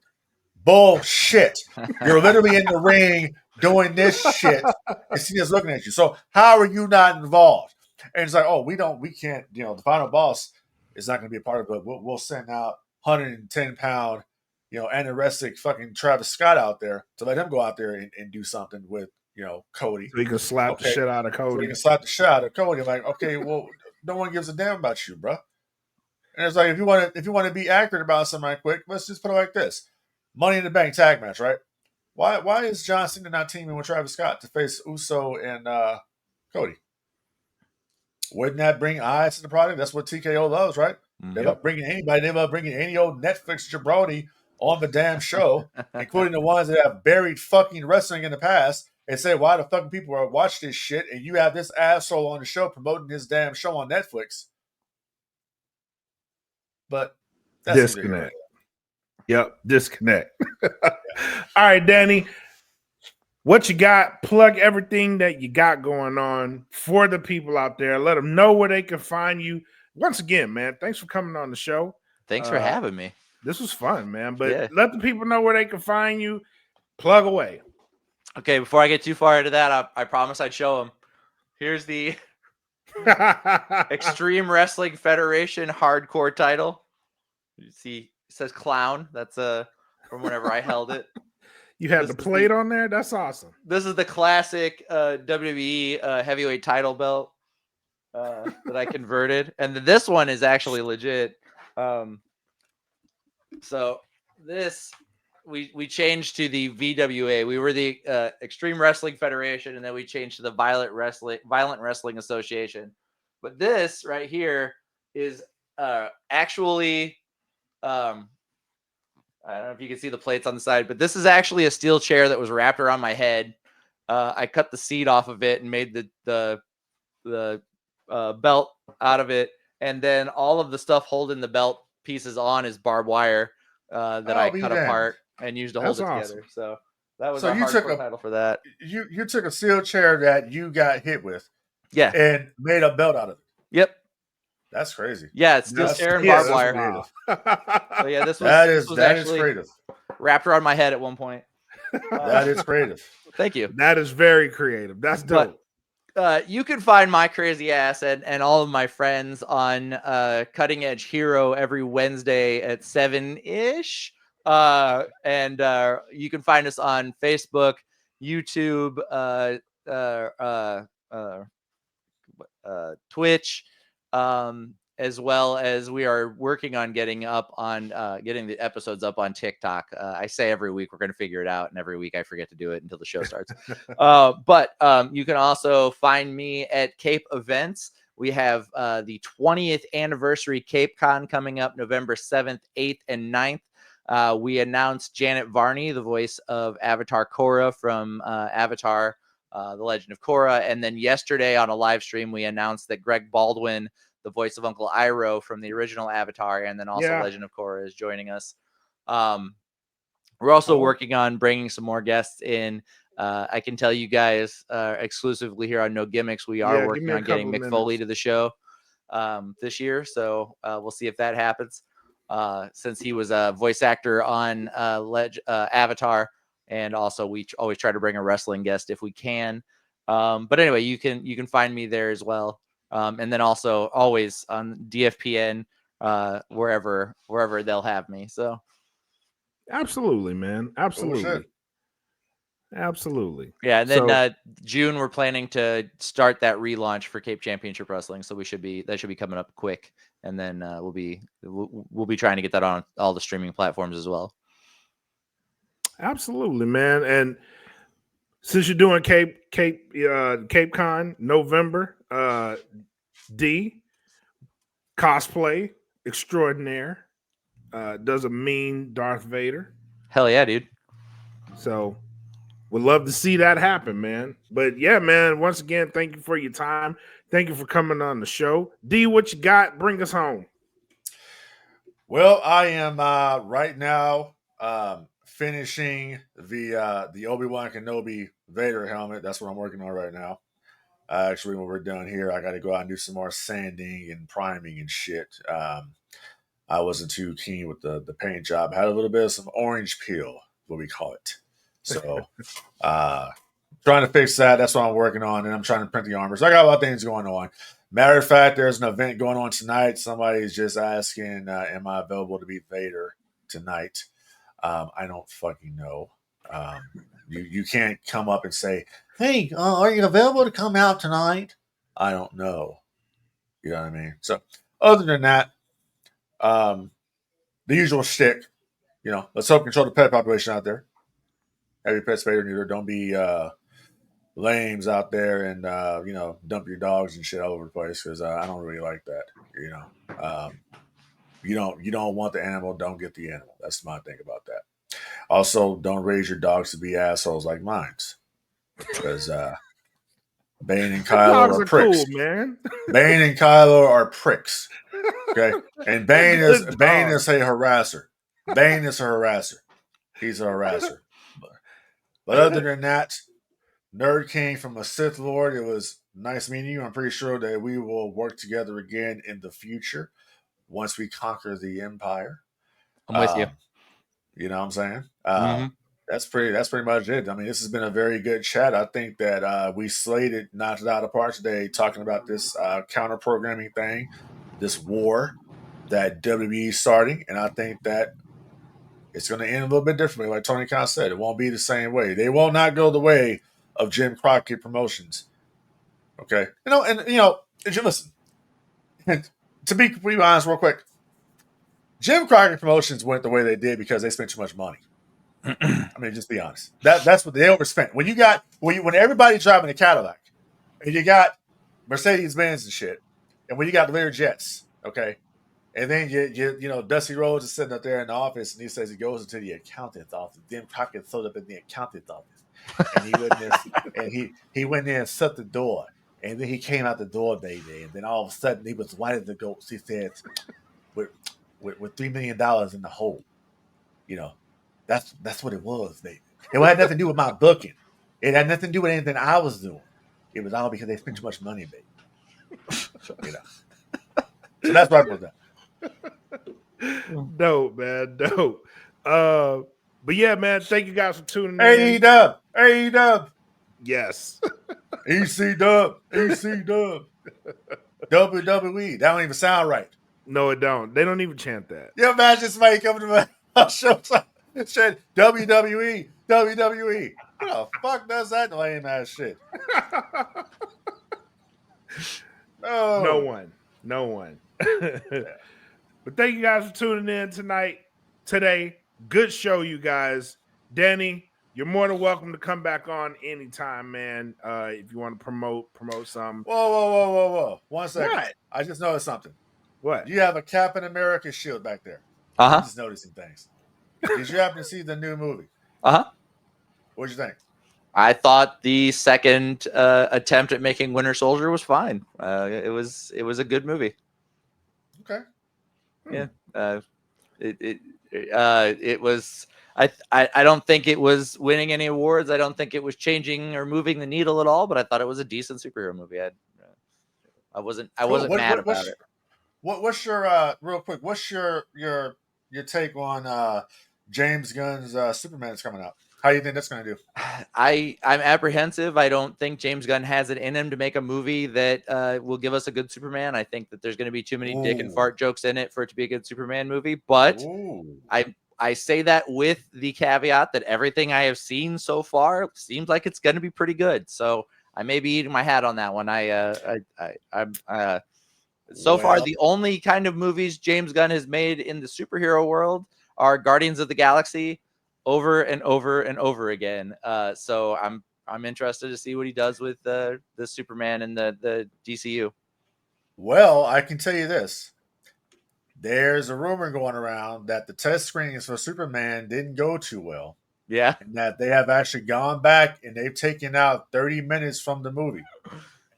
Bullshit. You're literally in the ring doing this shit, and Cena's looking at you. So how are you not involved? And it's like, oh, we can't, the final boss is not going to be a part of it. We'll send out 110-pound, anorexic fucking Travis Scott out there to let him go out there and do something with, Cody. So he can slap the shit out of Cody. So he can slap the shit out of Cody. I'm like, okay, well, no one gives a damn about you, bro. And it's like, if you want to be accurate about something right quick, let's just put it like this: Money in the Bank tag match, right? Why is John Cena not teaming with Travis Scott to face Uso and Cody? Wouldn't that bring eyes to the product? That's what TKO loves, right? They love bringing anybody. They love bringing any old Netflix jabroni on the damn show, including the ones that have buried fucking wrestling in the past and say, why the fucking people are watch this shit, and you have this asshole on the show promoting his damn show on Netflix. But that's disconnect. Yep, disconnect. All right, Danny. What you got? Plug everything that you got going on for the people out there. Let them know where they can find you. Once again, man, thanks for coming on the show. Thanks for having me. This was fun, man. But let the people know where they can find you. Plug away. Okay, before I get too far into that, I promised I'd show them. Here's the Extreme Wrestling Federation hardcore title. You see, it says clown. That's from whenever I held it. You had This the is plate on there? That's awesome. This is the classic WWE heavyweight title belt that I converted, and this one is actually legit. So this we changed to the VWA. We were the Extreme Wrestling Federation, and then we changed to the Violent Wrestling Association. But this right here is actually I don't know if you can see the plates on the side, but this is actually a steel chair that was wrapped around my head. I cut the seat off of it and made the belt out of it, and then all of the stuff holding the belt pieces on is barbed wire that I cut apart and used to hold it together. So that was our hardcore title for that. You took a steel chair that you got hit with, Yeah, and made a belt out of it. Yep. That's crazy. Yeah, it's steel chair and barbed wire. Creative. So yeah, this was that is creative. Wrapped around my head at one point. That is creative. Thank you. That is very creative. That's dope. But, you can find my crazy ass and all of my friends on Cutting Edge Hero every Wednesday at 7-ish. And you can find us on Facebook, YouTube, Twitch, as well as we are working on getting the episodes up on TikTok. I say every week we're going to figure it out, and every week I forget to do it until the show starts. But you can also find me at Cape Events. We have the 20th anniversary Cape Con coming up November 7th, 8th, and 9th. We announced Janet Varney, the voice of Avatar Korra from Avatar, The Legend of Korra. And then yesterday on a live stream, we announced that Greg Baldwin, the voice of Uncle Iroh from the original Avatar, and then also Legend of Korra, is joining us. We're also working on bringing some more guests in. I can tell you guys exclusively here on No Gimmicks, we are working on getting Mick Foley to the show this year. So we'll see if that happens. Since he was a voice actor on Avatar, and also we always try to bring a wrestling guest if we can. But anyway, you can find me there as well. And then also always on DFPN, wherever they'll have me. So absolutely, man. Absolutely. Oh, absolutely. Yeah. And then June, we're planning to start that relaunch for Cape Championship Wrestling. So that should be coming up quick. And then we'll be trying to get that on all the streaming platforms as well. Absolutely, man. And since you're doing Cape Con November, D cosplay extraordinaire, does a mean Darth Vader. Hell yeah, dude. So would love to see that happen, man. But yeah, man, once again, thank you for your time. Thank you for coming on the show. D, what you got? Bring us home. Well, I am right now finishing the Obi-Wan Kenobi Vader helmet. That's what I'm working on right now. Actually, when we're done here, I got to go out and do some more sanding and priming and shit. I wasn't too keen with the paint job. Had a little bit of some orange peel, what we call it. So, trying to fix that. That's what I'm working on, and I'm trying to print the armor. So I got a lot of things going on. Matter of fact, there's an event going on tonight. Somebody's just asking, am I available to be Vader tonight? I don't fucking know. You can't come up and say, hey, are you available to come out tonight? I don't know. You know what I mean? So other than that, the usual shtick, let's help control the pet population out there. Have your pets spayed or neutered. Don't be lames out there and, dump your dogs and shit all over the place, because I don't really like that. You don't want the animal, don't get the animal. That's my thing about that. Also, don't raise your dogs to be assholes like mine's, because Bane and Kylo are pricks. Cool, man. Bane and Kylo are pricks. Okay, and Bane is a harasser. Bane is a harasser. He's a harasser. But other than that, NerdKing from a Sith Lord, it was nice meeting you. I'm pretty sure that we will work together again in the future once we conquer the Empire. I'm with you. You know what I'm saying? That's pretty much it. I mean, this has been a very good chat. I think that we knocked it out of the park today, talking about this counter programming thing, this war that WWE is starting, and I think that It's going to end a little bit differently, like Tony Khan said. It won't be the same way. They will not go the way of Jim Crockett Promotions. Okay, listen. To be completely honest, real quick, Jim Crockett Promotions went the way they did because they spent too much money. I mean, just be honest. That's what they overspent. When everybody's driving a Cadillac, and you got Mercedes Benz and shit, and when you got Lear Jets, okay, and then Dusty Rhodes is sitting up there in the office, and he says he goes into the accountant's office. Jim Crockett showed up in the accountant's office, and he went there and shut the door. And then he came out the door, baby. And then all of a sudden, he was white as the ghost. He said, with $3 million in the hole. That's what it was, baby. It had nothing to do with my booking. It had nothing to do with anything I was doing. It was all because they spent too much money, baby. So that's what I put that. Dope, man. Dope. But yeah, man, thank you guys for tuning in. A-Dub. Yes. EC-Dub. WWE. That don't even sound right. No, it don't. They don't even chant that. You imagine somebody coming to my show said WWE. Who the fuck does that lame ass shit? No one. But thank you guys for tuning in today. Good show, you guys. Danny, you're more than welcome to come back on anytime, man. If you want to promote some. Whoa. 1 second. What? I just noticed something. What? You have a Captain America shield back there. Uh-huh. I'm just noticing things. Did you happen to see the new movie? Uh-huh. What'd you think? I thought the second attempt at making Winter Soldier was fine. It was a good movie. Okay. Yeah. It was. I don't think it was winning any awards. I don't think it was changing or moving the needle at all. But I thought it was a decent superhero movie. I wasn't mad about it. What's your real quick? What's your take on James Gunn's Superman that's coming out? How do you think that's going to do? I'm apprehensive. I don't think James Gunn has it in him to make a movie that will give us a good Superman. I think that there's going to be too many dick and fart jokes in it for it to be a good Superman movie. But I say that with the caveat that everything I have seen so far seems like it's going to be pretty good. So I may be eating my hat on that one. So far, the only kind of movies James Gunn has made in the superhero world are Guardians of the Galaxy over and over and over again. So I'm interested to see what he does with the Superman and the DCU. Well, I can tell you this. There's a rumor going around that the test screenings for Superman didn't go too well. Yeah. And that they have actually gone back and they've taken out 30 minutes from the movie.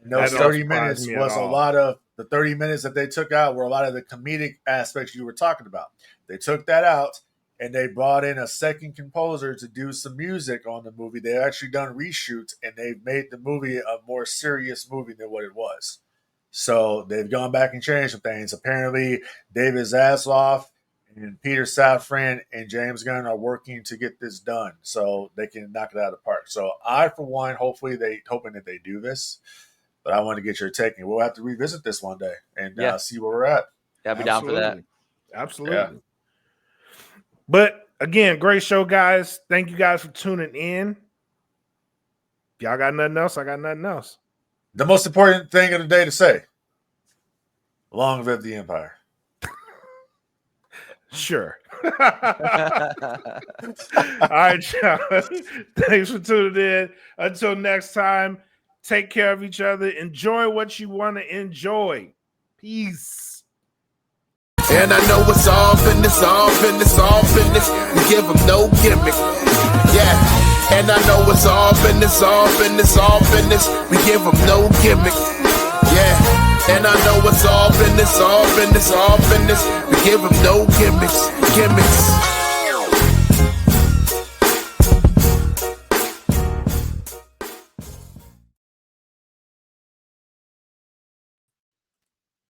And those 30 minutes was a lot of the 30 minutes that they took out were a lot of the comedic aspects you were talking about. They took that out and they brought in a second composer to do some music on the movie. They've actually done reshoots and they've made the movie a more serious movie than what it was. So they've gone back and changed some things. Apparently, David Zaslav and Peter Safran and James Gunn are working to get this done so they can knock it out of the park. So I, for one, hoping that they do this. But I want to get your take, and we'll have to revisit this one day and see where we're at. Yeah, I'll be down for that. Absolutely. Yeah. But again, great show, guys. Thank you guys for tuning in. If y'all got nothing else, I got nothing else. The most important thing of the day to say: long live the Empire. Sure. All right, y'all. Thanks for tuning in. Until next time, take care of each other. Enjoy what you want to enjoy. Peace. And I know it's all business. We give them no gimmick. Yeah. And I know it's all business. We give them no gimmick. Yeah. And I know it's all business. We give them no gimmicks.